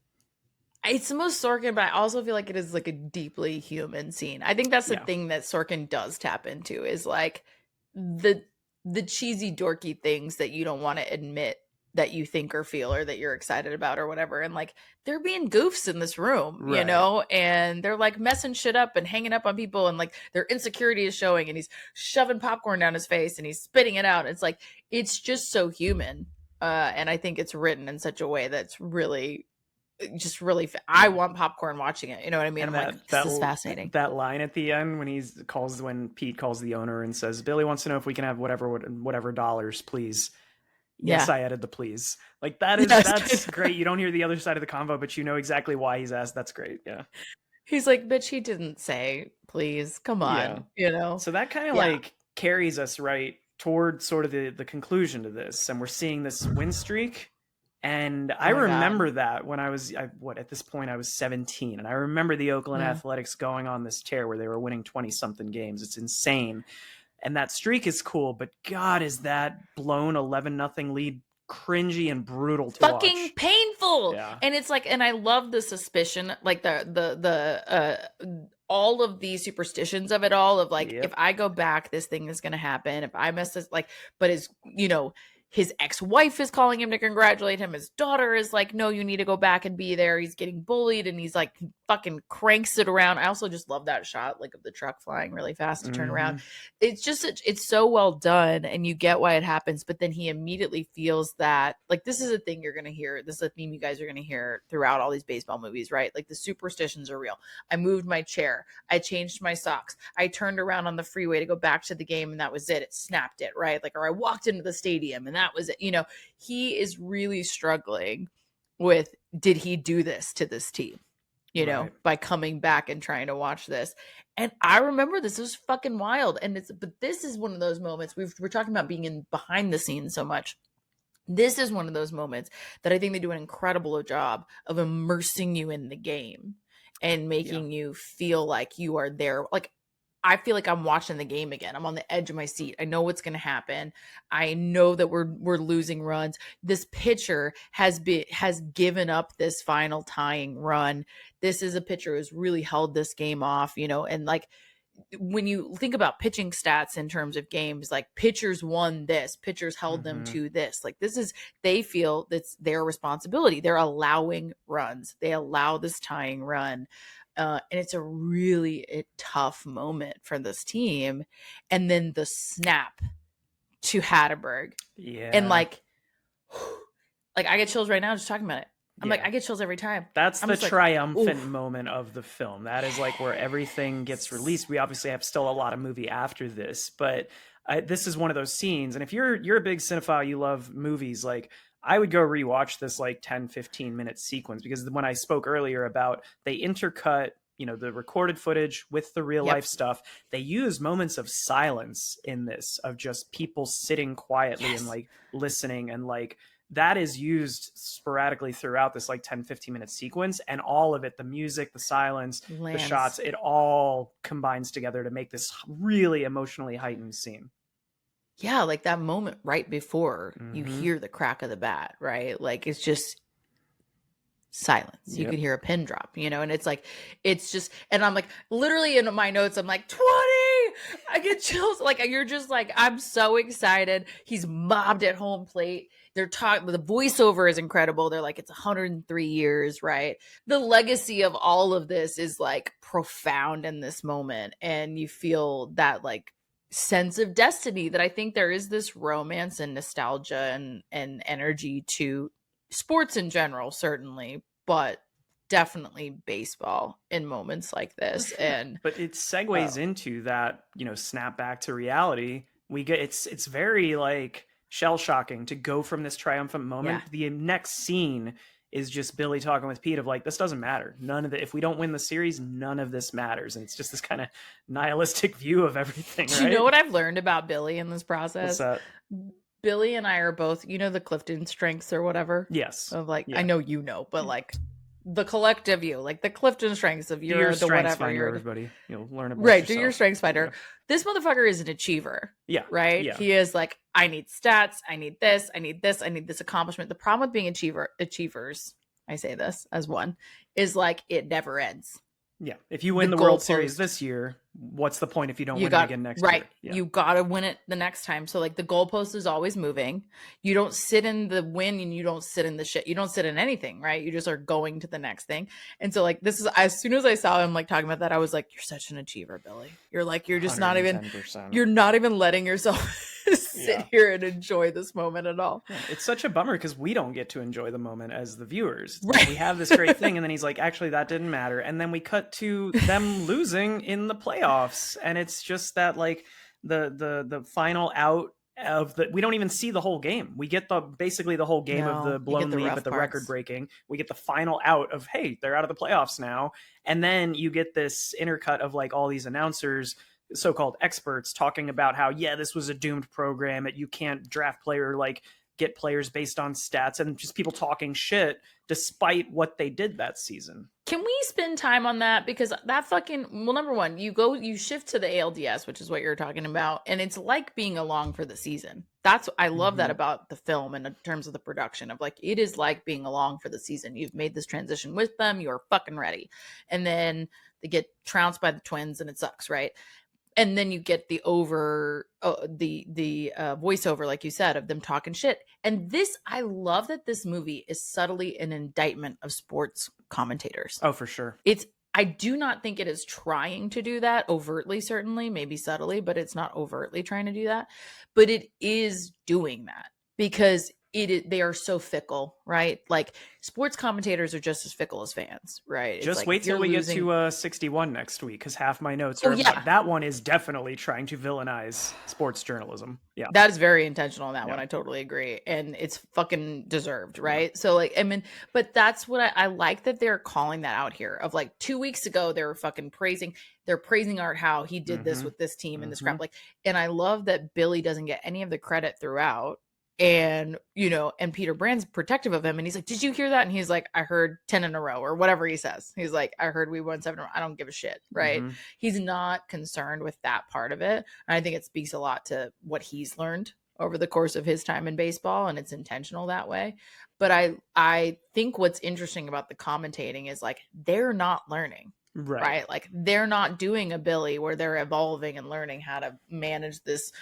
Speaker 2: It's the most Sorkin, but I also feel like it is like a deeply human scene. I think that's the
Speaker 1: Yeah.
Speaker 2: thing that Sorkin does tap into, is like the cheesy dorky things that you don't want to admit that you think or feel or that you're excited about or whatever. And like they're being goofs in this room, you
Speaker 1: Right.
Speaker 2: know, and they're like messing shit up and hanging up on people, and like their insecurity is showing, and he's shoving popcorn down his face and he's spitting it out. It's like it's just so human. And I think it's written in such a way that's really just really I want popcorn watching it, you know what I mean?
Speaker 1: And
Speaker 2: I'm like, this is fascinating.
Speaker 1: that line at the end when Pete calls the owner and says, Billy wants to know if we can have whatever dollars, please. Yes,
Speaker 2: Yeah.
Speaker 1: I added the please. Like that's
Speaker 2: Yes.
Speaker 1: great. You don't hear the other side of the convo, but you know exactly why he's asked. That's great. Yeah.
Speaker 2: He's like, bitch, he didn't say please, come
Speaker 1: Yeah.
Speaker 2: on, you know?
Speaker 1: So that kind of
Speaker 2: Yeah.
Speaker 1: like carries us right toward sort of the conclusion to this. And we're seeing this win streak. And I
Speaker 2: Oh my God.
Speaker 1: remember that when at this point I was 17. And I remember the Oakland
Speaker 2: Yeah.
Speaker 1: Athletics going on this tear where they were winning 20 something games. It's insane. And that streak is cool, but God, is that blown 11-0 lead cringy and brutal to
Speaker 2: Fucking
Speaker 1: watch.
Speaker 2: painful.
Speaker 1: Yeah.
Speaker 2: And it's like, and I love the suspicion, like the all of the superstitions of it all, of like,
Speaker 1: Yep.
Speaker 2: if I go back, this thing is going to happen. If I mess this, like, but his, you know, his ex-wife is calling him to congratulate him. His daughter is like, no, you need to go back and be there. He's getting bullied, and he's like fucking cranks it around. I also just love that shot, like of the truck flying really fast to turn around. It's just, it's so well done, and you get why it happens. But then he immediately feels that, like, this is a thing you're going to hear. This is a theme you guys are going to hear throughout all these baseball movies, right? Like the superstitions are real. I moved my chair. I changed my socks. I turned around on the freeway to go back to the game, and that was it. It snapped it, right? Like, or I walked into the stadium and that was it. You know, he is really struggling with, did he do this to this team? You know, by coming back and trying to watch this. And I remember this was fucking wild. And but this is one of those moments we're talking about being in behind the scenes so much. This is one of those moments that I think they do an incredible job of immersing you in the game and making you feel like you are there. Like, I feel like I'm watching the game again. I'm on the edge of my seat. I know what's going to happen. I know that we're losing runs. This pitcher has given up this final tying run. This is a pitcher who's really held this game off, you know, and like, when you think about pitching stats in terms of games, like pitchers won this, pitchers held them to this, like this is, they feel that's their responsibility. They're allowing runs. They allow this tying run. And it's a really tough moment for this team. And then the snap to Hatterberg.
Speaker 1: Yeah.
Speaker 2: And like I get chills right now just talking about it. I'm like, I get chills every time.
Speaker 1: That's
Speaker 2: I'm
Speaker 1: the triumphant
Speaker 2: like,
Speaker 1: moment of the film. That is like where everything gets released. We obviously have still a lot of movie after this, but this is one of those scenes. And if you're a big cinephile, you love movies, like I would go rewatch this like 10, 15 minute sequence, because when I spoke earlier about they intercut, you know, the recorded footage with the real life stuff, they use moments of silence in this, of just people sitting quietly and like listening, and like that is used sporadically throughout this like 10, 15 minute sequence, and all of it, the music, the silence, the shots, it all combines together to make this really emotionally heightened scene.
Speaker 2: Yeah, like that moment right before you hear the crack of the bat, right? Like it's just silence. You could hear a pin drop, you know, and it's like, it's just, and I'm like, literally in my notes, I'm like, 20! I get chills. Like, you're just like, I'm so excited. He's mobbed at home plate. They're talking, the voiceover is incredible. They're like, it's 103 years, right? The legacy of all of this is like profound in this moment. And you feel that like sense of destiny, that I think there is this romance and nostalgia and energy to sports in general, certainly, but definitely baseball in moments like this. And
Speaker 1: but it segues into that, you know, snap back to reality. We get it's very like shell shocking to go from this triumphant moment. The next scene is just Billy talking with Pete of like, this doesn't matter. None of it. If we don't win the series, none of this matters. And it's just this kind of nihilistic view of everything.
Speaker 2: Do you know what I've learned about Billy in this process?
Speaker 1: What's that?
Speaker 2: Billy and I are both, you know, the Clifton strengths or whatever.
Speaker 1: Yes.
Speaker 2: Of like, I know you know, but like the collective you, like the Clifton strengths of you're the whatever.
Speaker 1: Finder, everybody, you'll learn about
Speaker 2: right.
Speaker 1: yourself.
Speaker 2: Do your strengths finder. Yeah. This motherfucker is an achiever.
Speaker 1: Yeah.
Speaker 2: Right.
Speaker 1: Yeah.
Speaker 2: He is like, I need stats. I need this. I need this. I need this accomplishment. The problem with being achievers I say this as one, is like it never ends.
Speaker 1: Yeah. If you win the World Series this year, what's the point if you don't win it again next year?
Speaker 2: Yeah. You got to win it the next time. So like the goalpost is always moving. You don't sit in the win and you don't sit in the shit. You don't sit in anything, right? You just are going to the next thing. And so like this is, as soon as I saw him like talking about that, I was like, you're such an achiever, Billy. You're like, you're just 110%. You're not even letting yourself sit here and enjoy this moment at all.
Speaker 1: Yeah, it's such a bummer because we don't get to enjoy the moment as the viewers. Right. We have this great thing, and then he's like, actually, that didn't matter. And then we cut to them losing in the playoffs. And it's just that like the final out of the, we don't even see the whole game. We get basically the whole game of the blown lead, but the record breaking. We get the final out of, hey, they're out of the playoffs now. And then you get this intercut of like all these announcers, so-called experts, talking about how, yeah, this was a doomed program. You can't draft get players based on stats, and just people talking shit despite what they did that season.
Speaker 2: Can we spend time on that? Because that fucking, well, number one, you shift to the ALDS, which is what you're talking about, and it's like being along for the season. I love that about the film and in terms of the production of like, it is like being along for the season. You've made this transition with them. You're fucking ready. And then they get trounced by the Twins and it sucks, right? And then you get the voiceover, like you said, of them talking shit. And I love that this movie is subtly an indictment of sports commentators.
Speaker 1: Oh, for sure.
Speaker 2: I do not think it is trying to do that overtly, certainly, maybe subtly, but it's not overtly trying to do that. But it is doing that because they are so fickle, right? Like sports commentators are just as fickle as fans, right?
Speaker 1: Just like, wait till we get to 61 next week, because half my notes are about that one is definitely trying to villainize sports journalism. Yeah,
Speaker 2: that is very intentional in that one. I totally agree, and it's fucking deserved, right? So like, I mean, but that's what I like that they're calling that out here. Of like 2 weeks ago, they were fucking praising Art Howe. He did this with this team and this crap. Like, and I love that Billy doesn't get any of the credit throughout. And, and Peter Brand's protective of him. And he's like, did you hear that? And he's like, I heard 10 in a row or whatever he says. He's like, I heard we won 7 in a row. I don't give a shit. Right. He's not concerned with that part of it. And I think it speaks a lot to what he's learned over the course of his time in baseball. And it's intentional that way. But I think what's interesting about the commentating is like, they're not learning. Right. Like they're not doing a Billy where they're evolving and learning how to manage this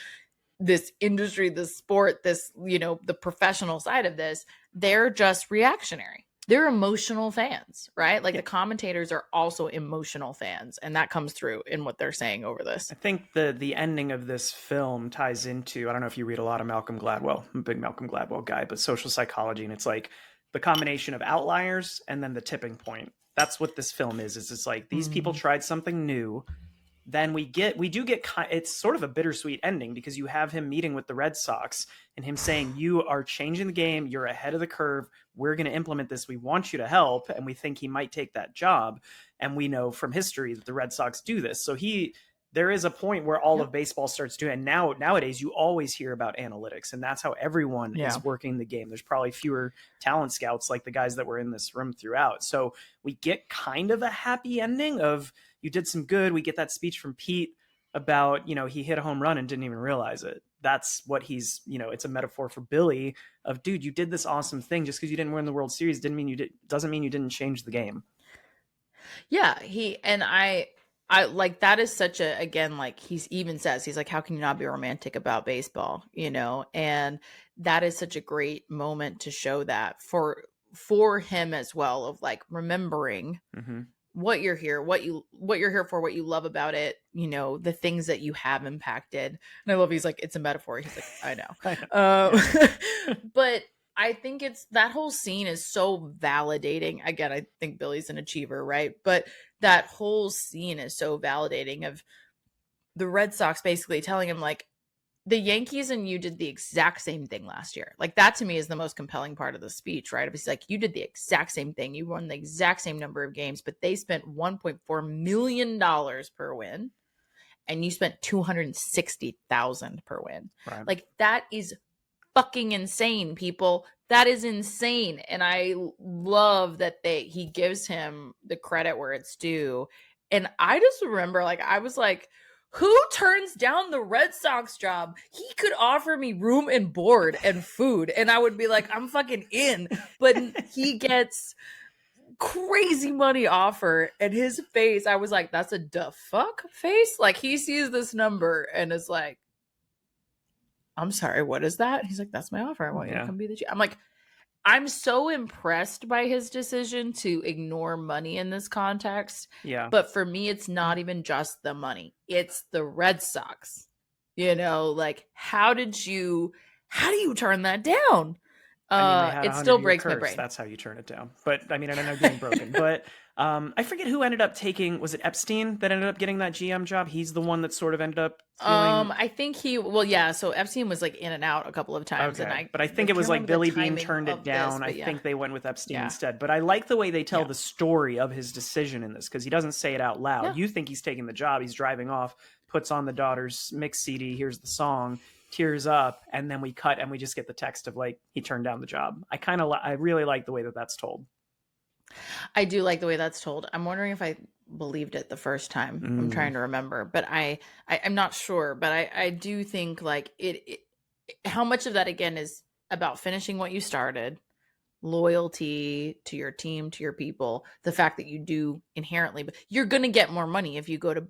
Speaker 2: industry, this sport, this, the professional side of this. They're just reactionary. They're emotional fans, right? Like the commentators are also emotional fans, and that comes through in what they're saying over this.
Speaker 1: I think the ending of this film ties into, I don't know if you read a lot of Malcolm Gladwell. I'm a big Malcolm Gladwell guy, but social psychology, and it's like the combination of outliers and then the tipping point. That's what this film is. It's like these people tried something new. Then we do get it's sort of a bittersweet ending because you have him meeting with the Red Sox and him saying, you are changing the game. You're ahead of the curve. We're going to implement this. We want you to help. And we think he might take that job. And we know from history that the Red Sox do this. So there is a point where all of baseball starts doing it. And nowadays you always hear about analytics, and that's how everyone is working the game. There's probably fewer talent scouts like the guys that were in this room throughout. So we get kind of a happy ending of, you did some good. We get that speech from Pete about, he hit a home run and didn't even realize it. That's what it's a metaphor for Billy of, dude, you did this awesome thing. Just because you didn't win the World Series doesn't mean you didn't change the game.
Speaker 2: Yeah. I like, that is such a, again, like he's even says, he's like, how can you not be romantic about baseball? And that is such a great moment to show that for him as well, of like remembering what you're here, what you're here for, what you love about it, the things that you have impacted. And I love, he's like, it's a metaphor. He's like, I know. But I think that whole scene is so validating. Again, I think Billy's an achiever, right? But that whole scene is so validating of the Red Sox basically telling him like, the Yankees and you did the exact same thing last year. Like that to me is the most compelling part of the speech, right? It's like, you did the exact same thing. You won the exact same number of games, but they spent $1.4 million per win and you spent $260,000 per win. Right. Like that is fucking insane, people. That is insane. And I love that he gives him the credit where it's due. And I just remember, like, I was like, who turns down the Red Sox job? He could offer me room and board and food, and I would be like, I'm fucking in. But he gets crazy money offer, and his face, I was like, that's a the fuck face. Like, he sees this number and is like, I'm sorry, what is that? He's like, that's my offer. I want you to come be the GM. I'm like, I'm so impressed by his decision to ignore money in this context.
Speaker 1: Yeah.
Speaker 2: But for me, it's not even just the money. It's the Red Sox. You know, like, how do you turn that down?
Speaker 1: I mean, they had
Speaker 2: It still
Speaker 1: 100-year
Speaker 2: breaks my
Speaker 1: curse.
Speaker 2: brain.
Speaker 1: That's how you turn it down. But I mean, I don't know getting broken. But I forget who ended up taking. Was it Epstein that ended up getting that GM job? He's the one that sort of ended up feeling.
Speaker 2: I think so Epstein was like in and out a couple of times,
Speaker 1: Okay.
Speaker 2: and
Speaker 1: but I think it was like Billy Beane turned it down. I think they went with Epstein instead. But I like the way they tell the story of his decision in this, because he doesn't say it out loud. Yeah. You think he's taking the job. He's driving off, puts on the daughter's mix CD. Here's the song, tears up, and then we cut and we just get the text of like, he turned down the job. I really like the way that that's told.
Speaker 2: I do like the way that's told. I'm wondering if I believed it the first time. I'm trying to remember, but I'm not sure. But I do think like it how much of that again is about finishing what you started, loyalty to your team, to your people, the fact that you do inherently, but you're going to get more money if you go to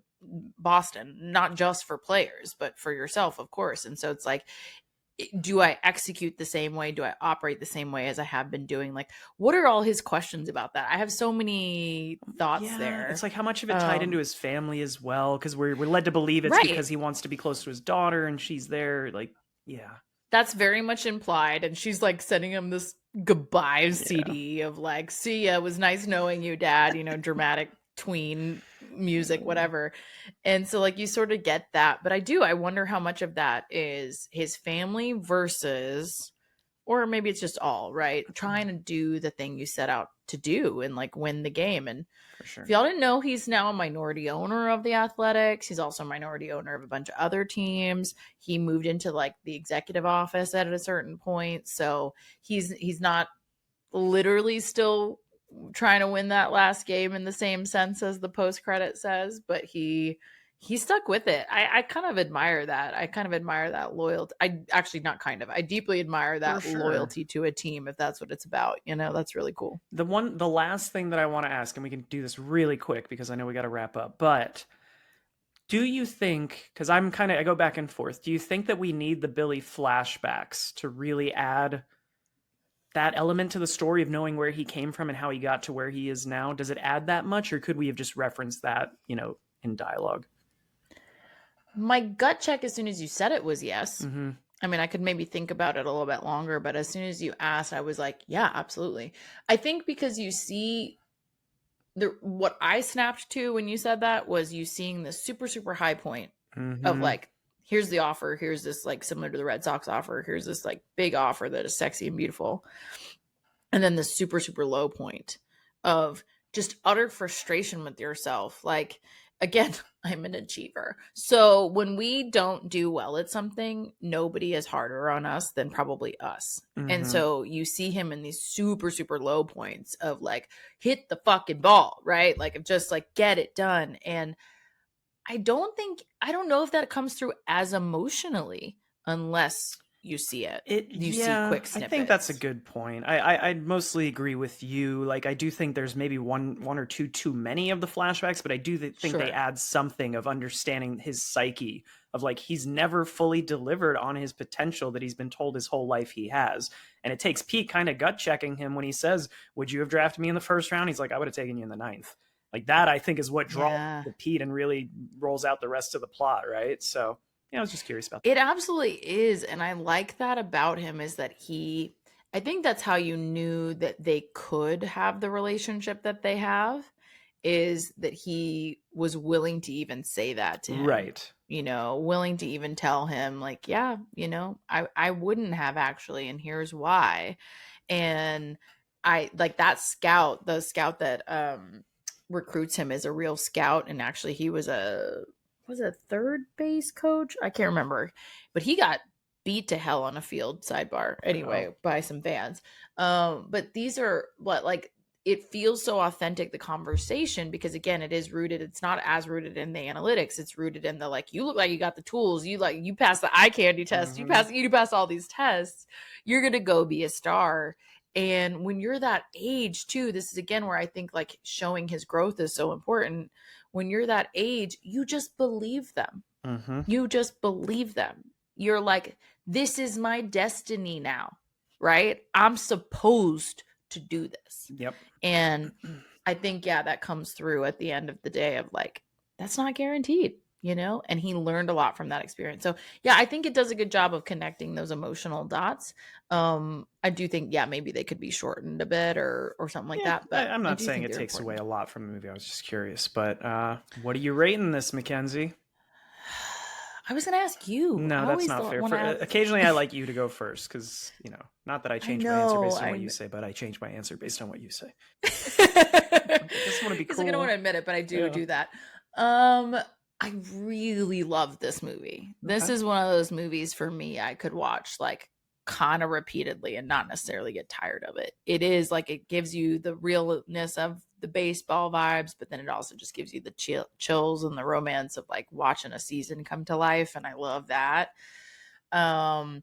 Speaker 2: Boston, not just for players, but for yourself, of course. And so it's like, do I execute the same way? Do I operate the same way as I have been doing? Like, what are all his questions about that? I have so many thoughts there.
Speaker 1: It's like, how much of it tied into his family as well? Because we're led to believe it's because he wants to be close to his daughter and she's there. Like, yeah.
Speaker 2: That's very much implied. And she's like sending him this goodbye CD of like, see ya, it was nice knowing you, Dad, you know, dramatic tween music, whatever. And so like you sort of get that, but I wonder how much of that is his family versus, or maybe it's just all right, trying to do the thing you set out to do and like win the game. And
Speaker 1: for sure,
Speaker 2: if y'all didn't know, he's now a minority owner of the Athletics. He's also a minority owner of a bunch of other teams. He moved into like the executive office at a certain point, so he's not literally still trying to win that last game in the same sense as the post credit says, but he stuck with it. I kind of admire that. I kind of admire that loyalty. I deeply admire that loyalty to a team, if that's what it's about. You know, that's really cool.
Speaker 1: The last thing that I want to ask, and we can do this really quick because I know we got to wrap up, but do you think, because I go back and forth, do you think that we need the Billy flashbacks to really add that element to the story of knowing where he came from and how he got to where he is now? Does it add that much, or could we have just referenced that, you know, in dialogue?
Speaker 2: My gut check as soon as you said it was yes.
Speaker 1: Mm-hmm.
Speaker 2: I mean, I could maybe think about it a little bit longer, but as soon as you asked, I was like, yeah, absolutely. I think because you see what I snapped to when you said that was you seeing the super, super high point of like, here's the offer. Here's this like similar to the Red Sox offer. Here's this like big offer that is sexy and beautiful. And then the super, super low point of just utter frustration with yourself. Like, again, I'm an achiever. So when we don't do well at something, nobody is harder on us than probably us. Mm-hmm. And so you see him in these super, super low points of like, hit the fucking ball, right? Like, just like, get it done. And I don't know if that comes through as emotionally unless you see it. You see quick snippets.
Speaker 1: I think that's a good point. I mostly agree with you. Like, I do think there's maybe one or two too many of the flashbacks, but I do think they add something of understanding his psyche of like, he's never fully delivered on his potential that he's been told his whole life he has. And it takes Pete kind of gut checking him when he says, would you have drafted me in the first round? He's like, I would have taken you in the 9th. Like, that I think is what draws Pete and really rolls out the rest of the plot, right? So yeah, I was just curious about that.
Speaker 2: It absolutely is. And I like that about him is that I think that's how you knew that they could have the relationship that they have, is that he was willing to even say that to him.
Speaker 1: Right.
Speaker 2: You know, willing to even tell him like, yeah, you know, I wouldn't have actually, and here's why. And I like that scout, the scout that recruits him is a real scout. And actually he was a third base coach? I can't remember, but he got beat to hell on a field, sidebar, anyway, by some fans. But these are it feels so authentic, the conversation, because again, it's not as rooted in the analytics. It's rooted in the, like, you look like you got the tools. You pass the eye candy test. You pass all these tests. You're going to go be a star. And when you're that age too, this is again where I think like showing his growth is so important. When you're that age, you just believe them. You just believe them. You're like, this is my destiny now, right? I'm supposed to do this.
Speaker 1: Yep.
Speaker 2: And I think, yeah, that comes through at the end of the day of like, that's not guaranteed, you know? And he learned a lot from that experience. So yeah, I think it does a good job of connecting those emotional dots. I do think, yeah, maybe they could be shortened a bit or something like that. But
Speaker 1: I'm not saying it takes away a lot from the movie. I was just curious. But what are you rating this, Mackenzie?
Speaker 2: I was going to ask you.
Speaker 1: No, that's not fair. Occasionally, I like you to go first because, you know, not that I change my answer based on what you say, but I change my answer based on what you say. I just want to be cool.
Speaker 2: I don't want to admit it, but I do that. I really love this movie. This is one of those movies for me I could watch like kind of repeatedly and not necessarily get tired of it. It is like, it gives you the realness of the baseball vibes, but then it also just gives you the chills and the romance of like watching a season come to life. And I love that. I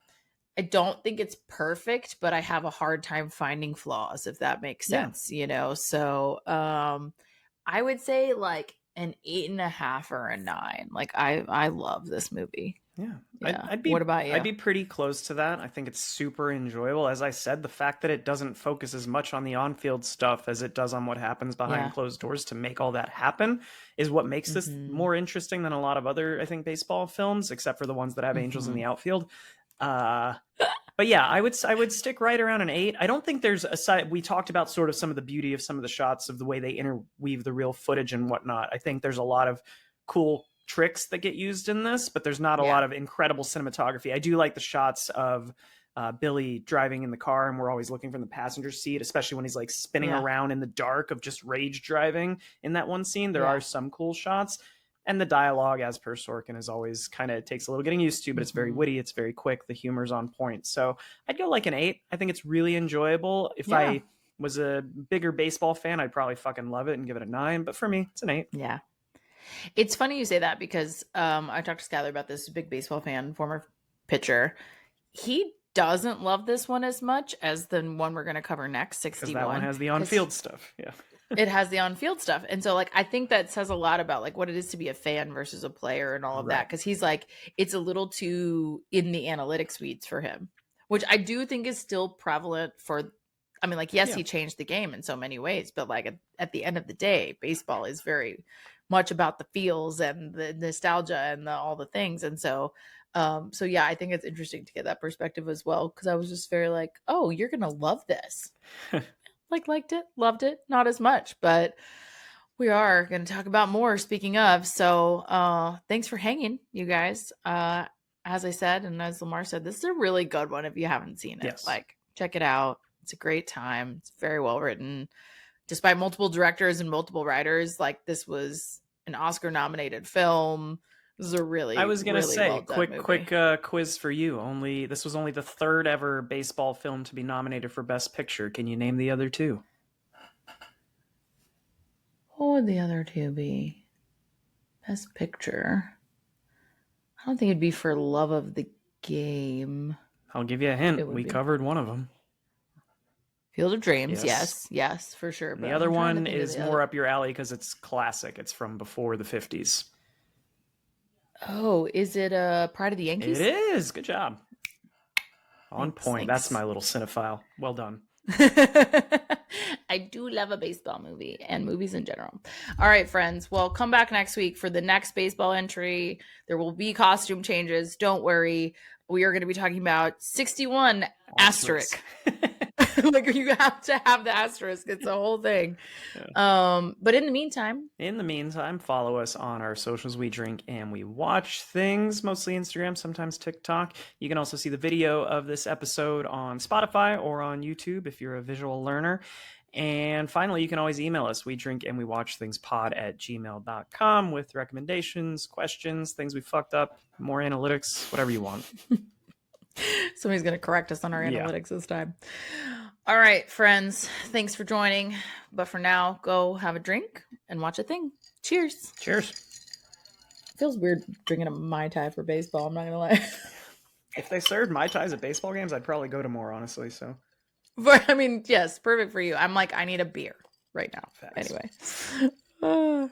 Speaker 2: don't think it's perfect, but I have a hard time finding flaws, if that makes sense, you know? So, I would say like an 8.5 or a 9. Like I love this movie.
Speaker 1: Yeah.
Speaker 2: What about you?
Speaker 1: I'd be pretty close to that. I think it's super enjoyable. As I said, the fact that it doesn't focus as much on the on-field stuff as it does on what happens behind closed doors to make all that happen is what makes this more interesting than a lot of other, I think, baseball films, except for the ones that have angels in the outfield. But yeah, I would stick right around an 8. I don't think there's a side. We talked about sort of some of the beauty of some of the shots of the way they interweave the real footage and whatnot. I think there's a lot of cool tricks that get used in this, but there's not a lot of incredible cinematography. I do like the shots of Billy driving in the car, and we're always looking from the passenger seat, especially when he's like spinning around in the dark of just rage driving in that one scene. There are some cool shots. And the dialogue, as per Sorkin, is always kind of takes a little getting used to, but it's very witty. It's very quick. The humor's on point. So I'd go like an 8. I think it's really enjoyable. If I was a bigger baseball fan, I'd probably fucking love it and give it a 9. But for me, it's an 8.
Speaker 2: Yeah. It's funny you say that because I talked to Skylar about this, big baseball fan, former pitcher. He doesn't love this one as much as the one we're going to cover next, 61.
Speaker 1: Because that one has the on-field stuff. Yeah.
Speaker 2: It has the on-field stuff. And so like I think that says a lot about like what it is to be a fan versus a player and all of that, because he's like, it's a little too in the analytics weeds for him, which I do think is still prevalent for, I mean, like, yes, he changed the game in so many ways, but like at the end of the day, baseball is very much about the feels and the nostalgia and all the things. And so yeah, I think it's interesting to get that perspective as well, because I was just very like, oh, you're gonna love this. Like, liked it, loved it, not as much, but we are going to talk about more, speaking of. So thanks for hanging, you guys. As I said, and as Lamar said, this is a really good one if you haven't seen it. Like, check it out. It's a great time. It's very well written. Despite multiple directors and multiple writers, like, this was an Oscar-nominated film. This is a really,
Speaker 1: I was gonna
Speaker 2: really
Speaker 1: say,
Speaker 2: well-done
Speaker 1: quick quiz for you. This was only the 3rd ever baseball film to be nominated for Best Picture. Can you name the other 2?
Speaker 2: What would the other 2 be? Best Picture. I don't think it'd be for Love of the Game.
Speaker 1: I'll give you a hint. We covered one of them.
Speaker 2: Field of Dreams, yes, for sure.
Speaker 1: The other one is more up your alley because it's classic. It's from before the 50s.
Speaker 2: Oh, is it Pride of the Yankees?
Speaker 1: It is. Good job. On point. Thanks. That's my little cinephile. Well done.
Speaker 2: I do love a baseball movie and movies in general. All right, friends. Well, come back next week for the next baseball entry. There will be costume changes. Don't worry. We are going to be talking about 61 asterisk. Like, you have to have the asterisk. It's a whole thing. But in the meantime,
Speaker 1: follow us on our socials. We drink and we watch things, mostly Instagram, sometimes TikTok. You can also see the video of this episode on Spotify or on YouTube if you're a visual learner. And finally, you can always email us. We drink and we watch things pod@gmail.com with recommendations, questions, things we fucked up, more analytics, whatever you want.
Speaker 2: Somebody's going to correct us on our analytics this time. All right, friends. Thanks for joining. But for now, go have a drink and watch a thing. Cheers.
Speaker 1: Cheers.
Speaker 2: It feels weird drinking a Mai Tai for baseball. I'm not going to lie.
Speaker 1: If they served Mai Tais at baseball games, I'd probably go to more, honestly. So,
Speaker 2: But I mean, yes, perfect for you. I'm like, I need a beer right now.
Speaker 1: Facts.
Speaker 2: Anyway.